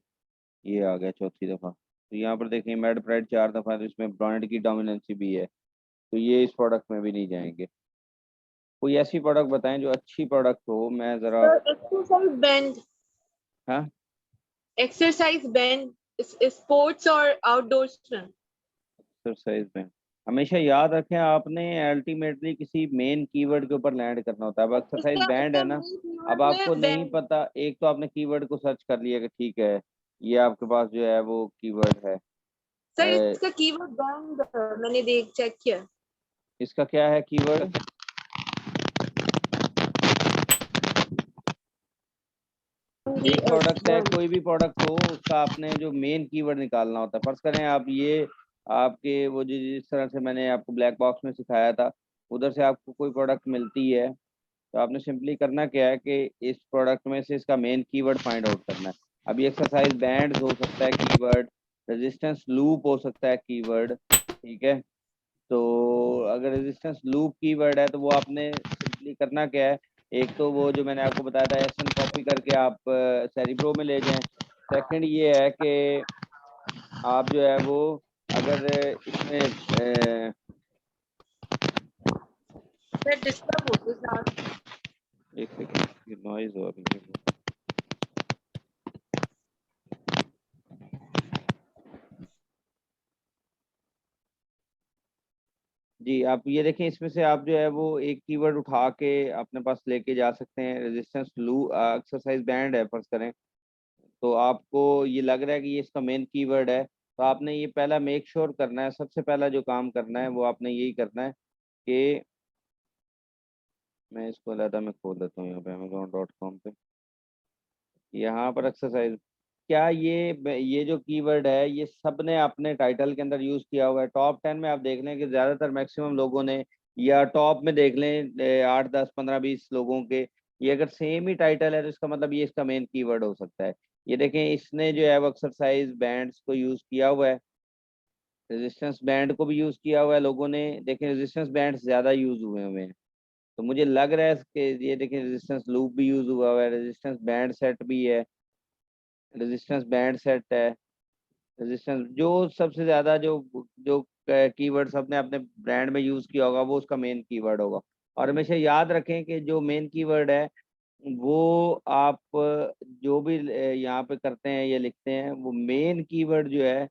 ये आ गया चौथी दफ़ा। तो यहाँ पर देखिए मेड प्राइड 4 दफ़ा, तो इसमें ब्रांड की डोमिनेंसी भी है, तो ये इस प्रोडक्ट में भी नहीं जाएंगे। कोई ऐसी प्रोडक्ट बताएं जो अच्छी प्रोडक्ट हो, मैं ज़रा। Sir exercise band. हाँ, एक्सरसाइज बैंड, स्पोर्ट्स और आउटडोर्स रन। एक्सरसाइज में हमेशा याद रखें आपने अल्टीमेटली किसी मेन कीवर्ड के ऊपर लैंड करना होता है। अब एक्सरसाइज इसका बैंड इसका है ना, मेन अब कीवर्ड आपको है नहीं बैंड। पता, एक तो आपने कीवर्ड को सर्च कर लिया कि ठीक है ये आपके पास जो है वो कीवर्ड है। सर अ, इसका कीवर्ड बैंड मैंने देख चेक किया। इसका क्या है कीवर्ड? एक प्रोडक्ट है, कोई भी प्रोडक्ट हो उसका आपने जो मेन कीवर्ड निकालना होता है। फर्ज करें आप ये आपके वो जिस तरह से मैंने आपको ब्लैक बॉक्स में सिखाया था, उधर से आपको कोई प्रोडक्ट मिलती है, तो आपने सिंपली करना क्या है कि इस प्रोडक्ट में से इसका मेन कीवर्ड फाइंड आउट करना है। अभी एक्सरसाइज बैंड्स हो सकता है कीवर्ड, रेजिस्टेंस लूप हो सकता है कीवर्ड, ठीक है। तो अगर रेजिस्टेंस लूप कीवर्ड है तो वो आपने सिंपली करना क्या है, एक तो वो जो मैंने आपको बताया था एसएन कॉपी करके आप सेरिप्रो में ले जाएं। सेकंड ये है कि आप जो है वो अगर इसमें सर डिस्टर्ब होते साथ। एक सेकंड नॉइज हो रही है। जी आप ये देखें, इसमें से आप जो है वो एक कीवर्ड उठा के अपने पास लेके जा सकते हैं। रेजिस्टेंस लू एक्सरसाइज बैंड है फर्ज करें, तो आपको ये लग रहा है कि ये इसका मेन कीवर्ड है, तो आपने ये पहला मेक श्योर करना है, सबसे पहला जो काम करना है वो आपने यही करना है कि मैं इसको अलहदा में खोल देता हूँ यहाँ पे amazon.com पे। यहाँ पर एक्सरसाइज, क्या ये जो कीवर्ड है ये सब ने अपने टाइटल के अंदर यूज किया हुआ है? टॉप 10 में आप देख लें कि ज्यादातर मैक्सिमम लोगों ने, या टॉप में देख लें 8 10 15 20 लोगों के, ये अगर सेम ही टाइटल है तो इसका मतलब ये इसका मेन कीवर्ड हो सकता है। ये देखें, इसने जो है वो एक्सरसाइज बैंड्स को यूज किया हुआ है, रेजिस्टेंस बैंड को भी यूज किया हुआ है लोगों ने। देखें रेजिस्टेंस बैंड ज्यादा यूज हुए हुए हैं, तो मुझे लग रहा है कि ये देखें रेजिस्टेंस लूप भी यूज हुआ हुआ है, रेजिस्टेंस बैंड सेट भी है, रेजिस्टेंस बैंड सेट है, रेजिस्टेंस जो सबसे ज्यादा जो जो कीवर्ड सबने अपने ब्रांड में यूज किया होगा वो उसका मेन कीवर्ड होगा। और हमेशा याद रखें कि जो मेन कीवर्ड है वो आप जो भी यहाँ पे करते हैं या लिखते हैं, वो मेन कीवर्ड जो है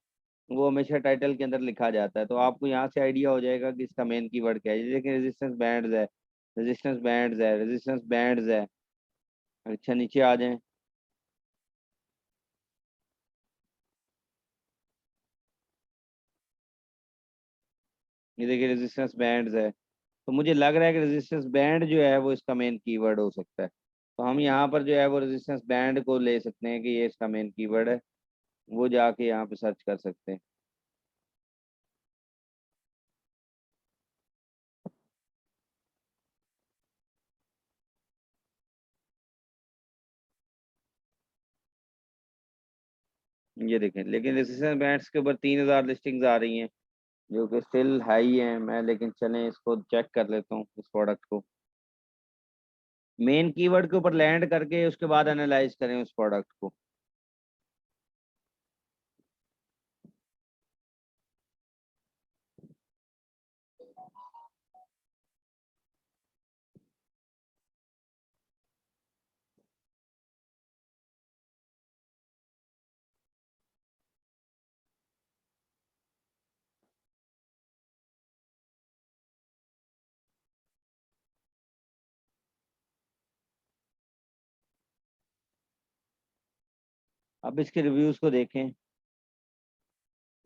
वो हमेशा टाइटल के अंदर लिखा जाता है, तो आपको यहाँ से आइडिया हो जाएगा कि इसका मेन कीवर्ड क्या है। लेकिन रेजिस्टेंस बैंड्स है, रेजिस्टेंस बैंड्स है, रेजिस्टेंस बैंड्स है। अच्छा नीचे आ जाएं, ये देखिए रेजिस्टेंस बैंड्स है, तो मुझे लग रहा है कि रेजिस्टेंस बैंड जो है वो इसका मेन कीवर्ड हो सकता है। तो हम यहाँ पर जो है वो रेजिस्टेंस बैंड को ले सकते हैं कि ये इसका मेन कीवर्ड है, वो जाके यहाँ पे सर्च कर सकते हैं। ये देखें, लेकिन रेजिस्टेंस बैंड्स के ऊपर 3000 लिस्टिंग्स आ रही हैं जो कि स्टिल हाई है। मैं लेकिन चलें इसको चेक कर लेता हूँ इस प्रोडक्ट को, मेन कीवर्ड के ऊपर लैंड करके उसके बाद एनालाइज करें उस प्रोडक्ट को। अब इसके रिव्यूज को देखें,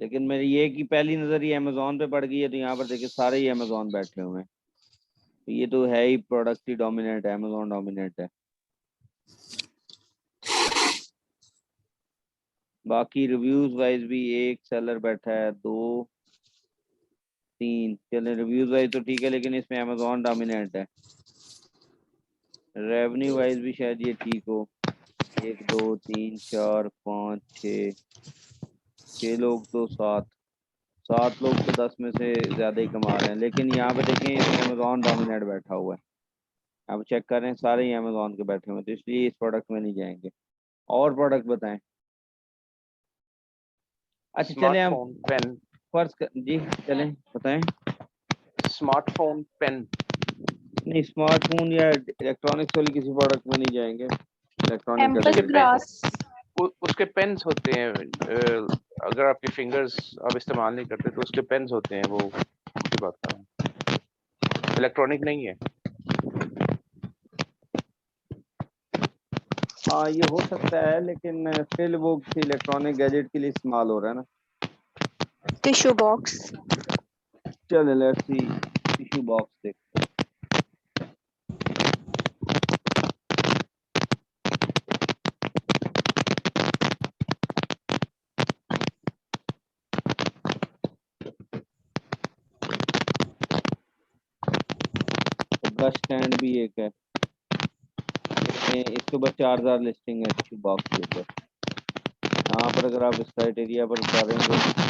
लेकिन मेरी ये की पहली नज़र ये अमेजोन पे पड़ गई है, तो यहाँ पर देखिए सारे ही अमेजोन बैठे हुए हैं, तो ये तो है ही प्रोडक्ट ही डोमिनेट है, अमेजोन डोमिनेट है। बाकी रिव्यूज वाइज भी एक सेलर बैठा है, 2 3, चले रिव्यूज वाइज तो ठीक है, लेकिन इसमें अमेजोन डोमिनेट है। रेवेन्यू वाइज भी शायद ये ठीक हो, 1 2 3 4 5 6 लोग तो 7 लोग तो 10 में से ज्यादा ही कमा रहे हैं, लेकिन यहाँ पे देखें इसमें अमेजोन डोमिनेट बैठा हुआ है। आप चेक करें सारे ही अमेजोन के बैठे हुए हैं, तो इसलिए इस प्रोडक्ट में नहीं जाएंगे। और प्रोडक्ट बताएं। अच्छा चले हम स्मार्टफोन पेन, जी चलें बताएं। स्मार्टफोन पेन, नहीं स्मार्टफोन या इलेक्ट्रॉनिक्स वाली किसी प्रोडक्ट में नहीं जाएंगे, इलेक्ट्रॉनिक एम्पस गैजेट में। ग्लास, उसके पेन्स होते हैं, अगर आपके फिंगर्स आप इस्तेमाल नहीं करते तो उसके पेन्स होते हैं, वो उसकी बात कर रहा हूं, इलेक्ट्रॉनिक नहीं है। हाँ ये हो सकता है, लेकिन स्टिल वो किसी इलेक्ट्रॉनिक गैजेट के लिए इस्तेमाल हो रहा है ना। टिश्यू बॉक्स, चले लेट्स सी टिश्यू बॉक्स देख। ब्रश स्टैंड भी एक है, इसके ऊपर 4000 लिस्टिंग है टिश्यू बॉक्स के ऊपर। यहाँ पर अगर आप इस क्राइटेरिया पर करेंगे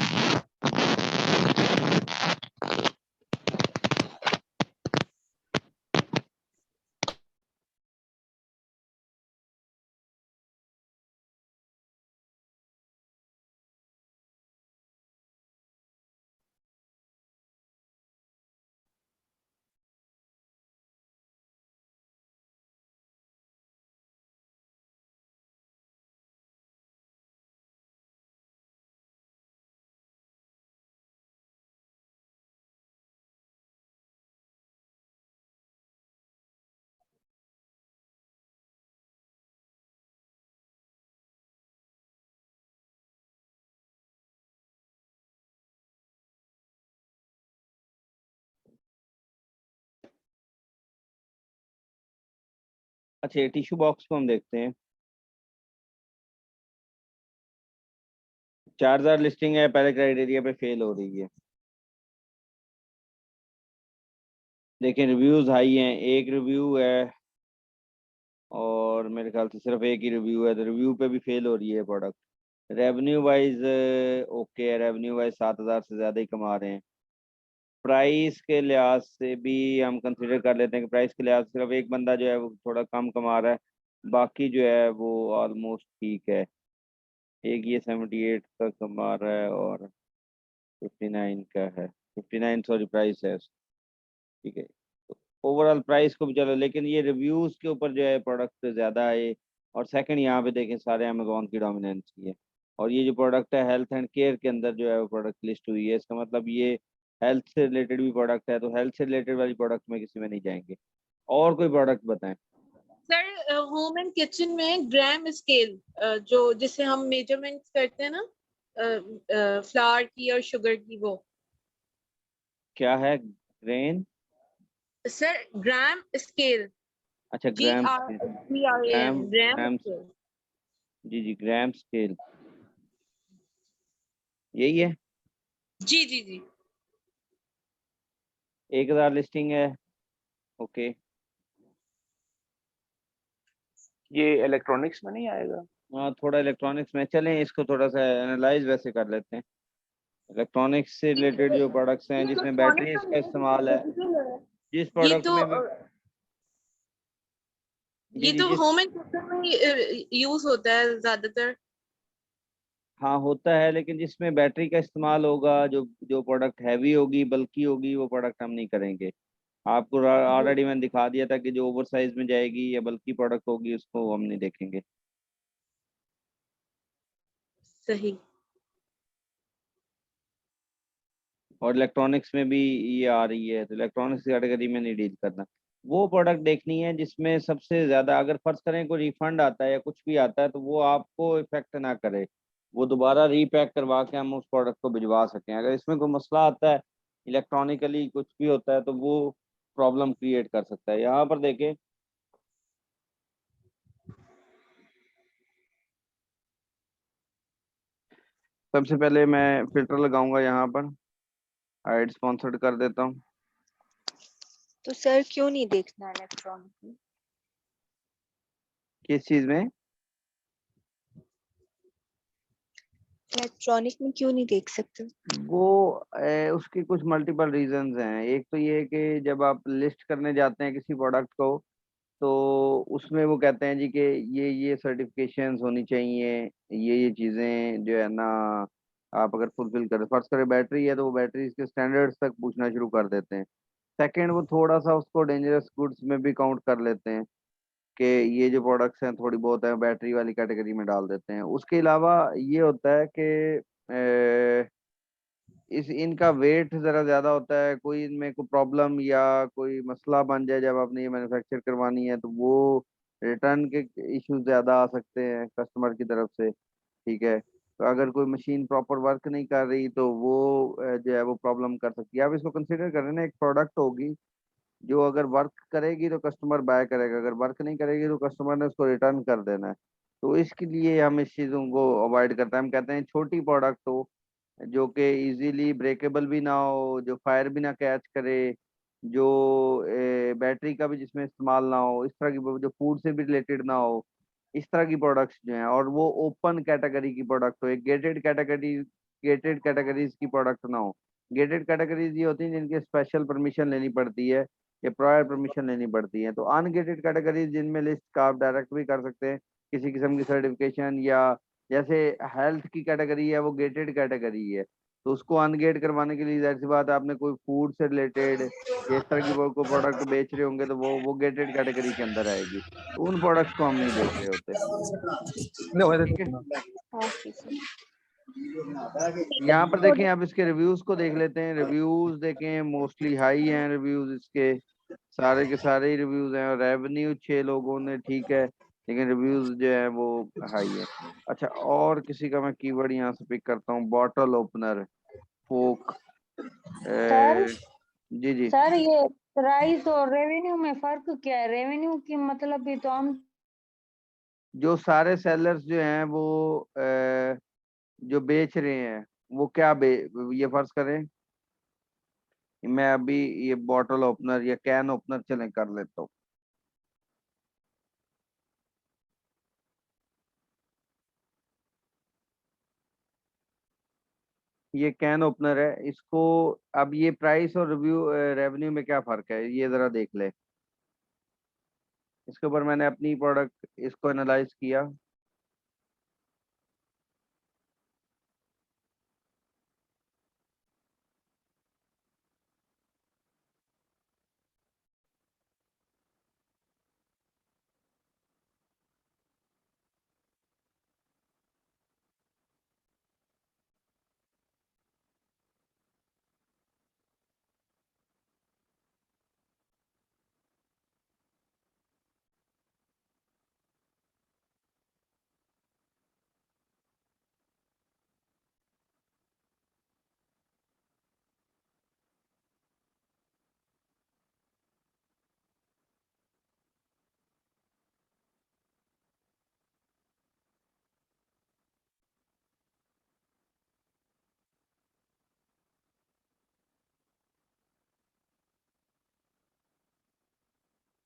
अच्छा, ये टिश्यू बॉक्स को हम देखते हैं। 4000 लिस्टिंग है, पहले क्राइटेरिया पे फेल हो रही है। देखिए रिव्यूज हाई हैं, एक रिव्यू है और मेरे ख्याल से सिर्फ एक ही रिव्यू है, तो रिव्यू पे भी फेल हो रही है प्रोडक्ट। रेवेन्यू वाइज ओके है, रेवेन्यू वाइज 7000 से ज़्यादा ही कमा रहे हैं। प्राइस के लिहाज से भी हम कंसिडर कर लेते हैं कि प्राइस के लिहाज से सिर्फ एक बंदा जो है वो थोड़ा कम कमा रहा है, बाकी जो है वो ऑलमोस्ट ठीक है। एक ये 78 का कमा रहा है और 59 का है, 59 सॉरी प्राइस है, ठीक है। ओवरऑल प्राइस को भी चलो, लेकिन ये रिव्यूज के ऊपर जो है प्रोडक्ट ज़्यादा है। और सेकंड यहाँ पे देखें सारे अमेजोन की डोमिनेंस की है। और ये जो प्रोडक्ट है हेल्थ एंड केयर के अंदर जो है वो प्रोडक्ट लिस्ट हुई है, इसका मतलब ये हेल्थ से रिलेटेड भी प्रोडक्ट है, तो हेल्थ से रिलेटेड वाली प्रोडक्ट में किसी में नहीं जाएंगे। और कोई प्रोडक्ट बताएं। सर होम एंड किचन में ग्राम स्केल जो जिसे हम मेजरमेंट करते हैं ना फ्लावर की और शुगर की, वो क्या है? ग्रेन? सर ग्राम स्केल, अच्छा, ग्राम स्केल। GRAM ग्राम ग्राम, स्केल। जी जी, ग्राम स्केल यही है। जी जी जी। 1000 लिस्टिंग है, ओके। ये इलेक्ट्रॉनिक्स में नहीं आएगा? हाँ, थोड़ा इलेक्ट्रॉनिक्स में, चलें इसको थोड़ा सा एनालाइज वैसे कर लेते हैं। इलेक्ट्रॉनिक्स से रिलेटेड जो प्रोडक्ट्स हैं ये तो जिसमें इलेक्ट्रॉनिक बैटरीज का का नहीं है, इस्तेमाल है, digital है। जिस ये प्रोडक्ट तो में भी, जी ये जी, तो जिस, होम एंड किचन में यूज होता है ज्यादातर। हाँ होता है, लेकिन जिसमें बैटरी का इस्तेमाल होगा, जो जो प्रोडक्ट हैवी होगी, बल्की होगी, वो प्रोडक्ट हम नहीं करेंगे। आपको ऑलरेडी मैंने दिखा दिया था कि जो ओवर साइज में जाएगी या बल्की प्रोडक्ट होगी उसको हम नहीं देखेंगे। सही। और इलेक्ट्रॉनिक्स में भी ये आ रही है, तो इलेक्ट्रॉनिक्स कैटेगरी में नहीं डील करना। वो प्रोडक्ट देखनी है जिसमें सबसे ज्यादा, अगर फर्ज करें कोई रिफंड आता है या कुछ भी आता है, तो वो आपको इफेक्ट ना करे, वो दोबारा रीपैक करवा के हम उस प्रोडक्ट को भिजवा सकें। अगर इसमें कोई मसला आता है, इलेक्ट्रॉनिकली कुछ भी होता है, तो वो प्रॉब्लम क्रिएट कर सकता है। यहाँ पर देखें, सबसे पहले मैं फिल्टर लगाऊंगा, यहाँ पर ऐड स्पॉन्सर्ड कर देता हूँ। तो सर क्यों नहीं देखना इलेक्ट्रॉनिक में? किस चीज में? इलेक्ट्रॉनिक में क्यों नहीं देख सकते? वो उसके कुछ मल्टीपल रीजंस हैं। एक तो ये है कि जब आप लिस्ट करने जाते हैं किसी प्रोडक्ट को, तो उसमें वो कहते हैं जी कि ये सर्टिफिकेशंस होनी चाहिए, ये चीज़ें जो है ना, आप अगर फुलफिल करें, फर्स्ट करें बैटरी है तो वो बैटरी के स्टैंडर्ड्स तक पूछना शुरू कर देते हैं। सेकंड, वो थोड़ा सा उसको डेंजरस गुड्स में भी काउंट कर लेते हैं कि ये जो प्रोडक्ट्स हैं थोड़ी बहुत है, बैटरी वाली कैटेगरी में डाल देते हैं। उसके अलावा ये होता है कि इस इनका वेट ज़रा ज़्यादा होता है, कोई इनमें कोई प्रॉब्लम या कोई मसला बन जाए जब आपने ये मैन्युफैक्चर करवानी है, तो वो रिटर्न के इश्यूज ज़्यादा आ सकते हैं कस्टमर की तरफ से, ठीक है। तो अगर कोई मशीन प्रॉपर वर्क नहीं कर रही तो वो जो है वो प्रॉब्लम कर सकती है। आप इसको कंसिडर करें ना, एक प्रोडक्ट होगी जो अगर वर्क करेगी तो कस्टमर बाय करेगा, अगर वर्क नहीं करेगी तो कस्टमर ने उसको रिटर्न कर देना है। तो इसके लिए हम इस चीज़ों को अवॉइड करते हैं। हम कहते हैं छोटी प्रोडक्ट हो, जो कि इजीली ब्रेकेबल भी ना हो, जो फायर भी ना कैच करे, जो बैटरी का भी जिसमें इस्तेमाल ना हो, इस तरह की जो फूड से भी रिलेटेड ना हो, इस तरह की प्रोडक्ट्स जो हैं, और वो ओपन कैटेगरी की प्रोडक्ट हो, एक गेटेड कैटेगरीज की प्रोडक्ट ना हो। गेटेड कैटेगरीज ये होती हैं जिनके स्पेशल परमिशन लेनी पड़ती है या प्रायर परमिशन लेनी पड़ती है। तो अनगेटेड कैटेगरीज जिनमें लिस्ट का आप डायरेक्ट भी कर सकते हैं किसी किस्म की सर्टिफिकेशन, या जैसे हेल्थ की कैटेगरी है वो गेटेड कैटेगरी है, तो उसको अनगेट करवाने के लिए जाहिर सी बात है आपने कोई फूड से रिलेटेड या इस तरह की वो कोई प्रोडक्ट बेच रहे होंगे तो वो गेटेड कैटेगरी के अंदर आएगी, तो उन प्रोडक्ट्स को हम नहीं देख रहे होते। ठीक है, ओके सर। यहाँ पर देखें आप इसके रिव्यूज को देख लेते हैं। रिव्यूज देखें, मोस्टली हाई हैं रिव्यूज इसके, सारे के सारे ही रिव्यूज हैं, और रेवेन्यू 6 लोगों ने ठीक है, लेकिन रिव्यूज जो है वो हाई है। अच्छा, और किसी का मैं कीवर्ड यहाँ से पिक करता हूँ, बॉटल ओपनर, फोक। सर जी जी, सर ये प्राइस और रेवेन्यू में फर्क क्या है? रेवेन्यू की मतलब भी तो हम जो सारे सेलर्स जो हैं वो जो बेच रहे हैं वो क्या ये फर्ज करें, मैं अभी ये बॉटल ओपनर या कैन ओपनर चलें कर लेता हूँ। ये कैन ओपनर है, इसको अब ये प्राइस और रेवेन्यू में क्या फर्क है ये जरा देख ले। इसके ऊपर मैंने अपनी प्रोडक्ट इसको एनालाइज किया।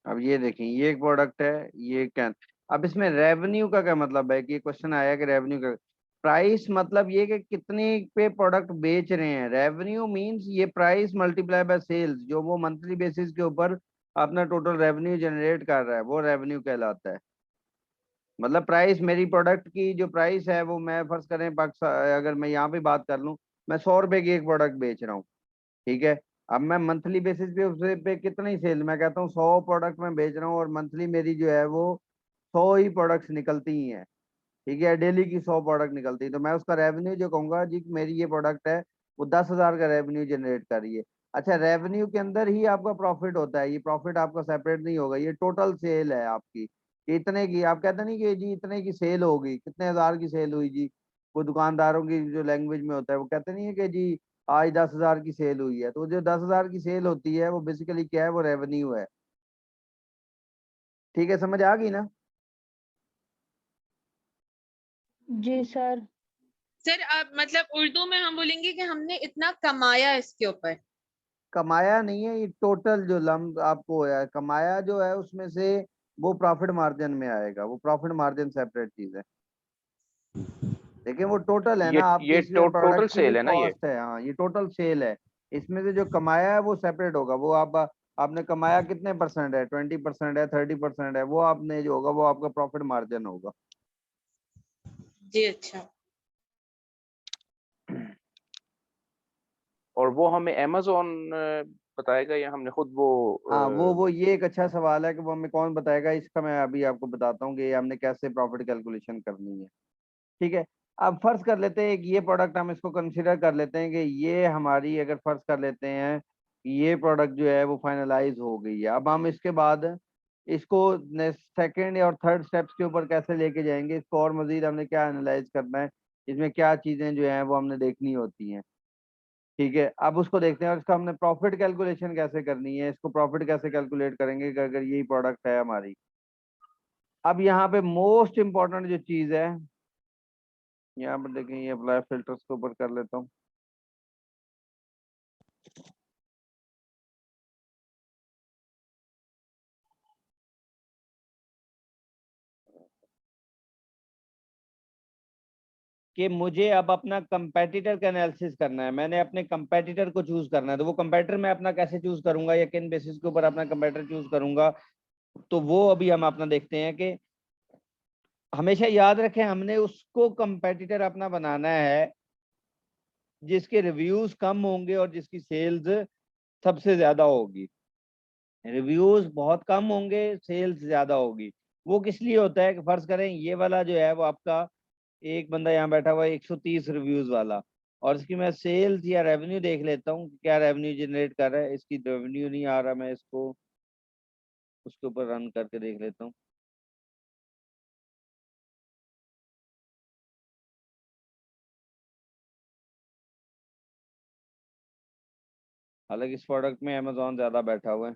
अब ये देखें, ये एक प्रोडक्ट है, ये कैन। अब इसमें रेवेन्यू का क्या मतलब है कि ये क्वेश्चन आया कि रेवेन्यू का प्राइस मतलब ये कि कितने पे प्रोडक्ट बेच रहे हैं। रेवेन्यू मींस ये प्राइस मल्टीप्लाई बाय सेल्स, जो वो मंथली बेसिस के ऊपर अपना टोटल रेवेन्यू जनरेट कर रहा है वो रेवेन्यू कहलाता है। मतलब प्राइस, मेरी प्रोडक्ट की जो प्राइस है वो, मैं फर्ज करें पाकिस्तान, अगर मैं यहाँ पे बात कर लूँ, मैं 100 रुपए की एक प्रोडक्ट बेच रहा हूँ, ठीक है। अब मैं मंथली बेसिस पे उस पे कितनी सेल, मैं कहता हूँ 100 प्रोडक्ट मैं बेच रहा हूँ और मंथली मेरी जो है वो 100 ही प्रोडक्ट्स निकलती ही हैं, ठीक है, डेली की 100 प्रोडक्ट निकलती है, तो मैं उसका रेवेन्यू जो कहूंगा जी मेरी ये प्रोडक्ट है वो 10,000 का रेवेन्यू जनरेट कर रही है। अच्छा, रेवेन्यू के अंदर ही आपका प्रॉफिट होता है, ये प्रॉफिट आपका सेपरेट नहीं होगा, ये टोटल सेल है आपकी कि इतने की, आप कहते नहीं कि जी इतने की सेल होगी, कितने हजार की सेल हुई जी, वो दुकानदारों की जो लैंग्वेज में होता है वो कहते नहीं है कि जी आज 10,000 की सेल हुई है, तो जो 10,000 की सेल होती है वो बेसिकली क्या है, वो रेवेन्यू है। ठीक है, समझ आ गई ना? जी सर। सर अब मतलब उर्दू में हम बोलेंगे कि हमने इतना कमाया इसके ऊपर। कमाया नहीं है, ये टोटल जो लम आपको होया है, कमाया जो है उसमें से वो प्रॉफिट मार्जिन में आएगा, वो प्रॉफिट मार्जिन सेपरेट चीज है। देखिए वो टोटल है ना आपकी, इसमें टोटल प्रोडक्ट की जो सेल है ना ये। कॉस्ट है, हाँ ये टोटल सेल है, इसमें से जो कमाया है वो सेपरेट होगा। वो आप आपने कमाया कितने परसेंट है, 20% है, 30% है, वो आपने जो होगा वो आपका प्रॉफिट मार्जिन होगा। जी अच्छा। और वो हमें अमेजोन बताएगा या हमने खुद वो हाँ वो ये एक अच्छा सवाल है कि वो हमें कौन बताएगा, इसका मैं अभी आपको बताता हूँ कि हमने कैसे प्रॉफिट कैलकुलेशन करनी है। ठीक है, अब फर्ज कर लेते हैं कि ये प्रोडक्ट हम इसको कंसिडर कर लेते हैं कि ये हमारी, अगर फर्ज कर लेते हैं कि ये प्रोडक्ट जो है वो फाइनलाइज हो गई है, अब हम इसके बाद इसको सेकंड और थर्ड स्टेप्स के ऊपर कैसे लेके जाएंगे, इसको और मजीद हमने क्या एनालाइज करना है, इसमें क्या चीजें जो है वो हमने देखनी होती हैं। ठीक है, अब उसको देखते हैं, और इसका हमने प्रॉफिट कैलकुलेशन कैसे करनी है, इसको प्रॉफिट कैसे कैलकुलेट करेंगे कि अगर यही प्रोडक्ट है हमारी। अब यहाँ पे मोस्ट इंपॉर्टेंट जो चीज है, यहाँ पर देखें, ये अप्लाई फिल्टर्स के ऊपर कर लेता हूँ। कि मुझे अब अपना कंपेटिटर का एनालिसिस करना है, मैंने अपने कंपेटिटर को चूज करना है। तो वो कंपेटिटर मैं अपना कैसे चूज करूंगा या किन बेसिस के ऊपर अपना कंपेटिटर चूज करूंगा, तो वो अभी हम अपना देखते हैं। कि हमेशा याद रखें, हमने उसको कंपेटिटर अपना बनाना है जिसके रिव्यूज कम होंगे और जिसकी सेल्स सबसे ज्यादा होगी। रिव्यूज बहुत कम होंगे, सेल्स ज्यादा होगी। वो किस लिए होता है कि फर्ज करें ये वाला जो है वो आपका एक बंदा यहाँ बैठा हुआ है 130 रिव्यूज वाला, और इसकी मैं सेल्स या रेवेन्यू देख लेता हूँ कि क्या रेवेन्यू जनरेट कर रहा है। इसकी रेवेन्यू नहीं आ रहा, मैं इसको उसके ऊपर रन करके देख लेता हूँ। हालांकि इस प्रोडक्ट में अमेजोन ज्यादा बैठा हुआ है।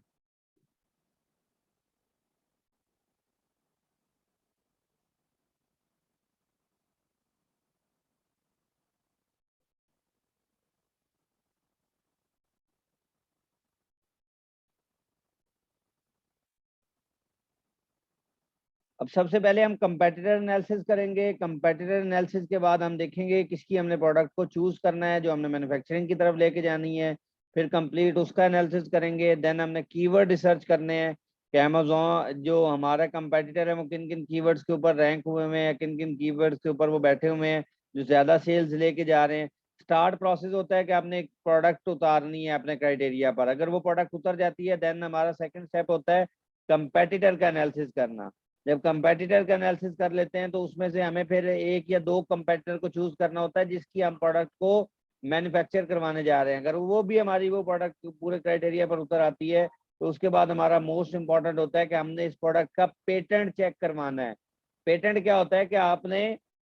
अब सबसे पहले हम कंपेटिटर एनालिसिस करेंगे। कंपेटिटर एनालिसिस के बाद हम देखेंगे किसकी हमने प्रोडक्ट को चूज करना है, जो हमने मैन्युफैक्चरिंग की तरफ लेके जानी है। फिर कंप्लीट उसका एनालिसिस करेंगे। देन हमने कीवर्ड रिसर्च करने हैं कि अमेजोन जो हमारा कंपेटिटर है वो किन किन कीवर्ड्स के ऊपर रैंक हुए हैं या किन किन कीवर्ड्स के ऊपर वो बैठे हुए हैं जो ज्यादा सेल्स लेके जा रहे हैं। स्टार्ट प्रोसेस होता है कि आपने एक प्रोडक्ट उतारनी है अपने क्राइटेरिया पर। अगर वो प्रोडक्ट उतर जाती है देन हमारा सेकंड स्टेप होता है कंपेटिटर का एनालिसिस करना। जब कंपेटिटर का एनालिसिस कर लेते हैं तो उसमें से हमें फिर एक या दो कंपेटिटर को चूज करना होता है जिसकी हम प्रोडक्ट को मैन्युफैक्चर करवाने जा रहे हैं। अगर वो भी हमारी वो प्रोडक्ट पूरे क्राइटेरिया पर उतर आती है तो उसके बाद हमारा मोस्ट इंपॉर्टेंट होता है कि हमने इस प्रोडक्ट का पेटेंट चेक करवाना है। पेटेंट क्या होता है कि आपने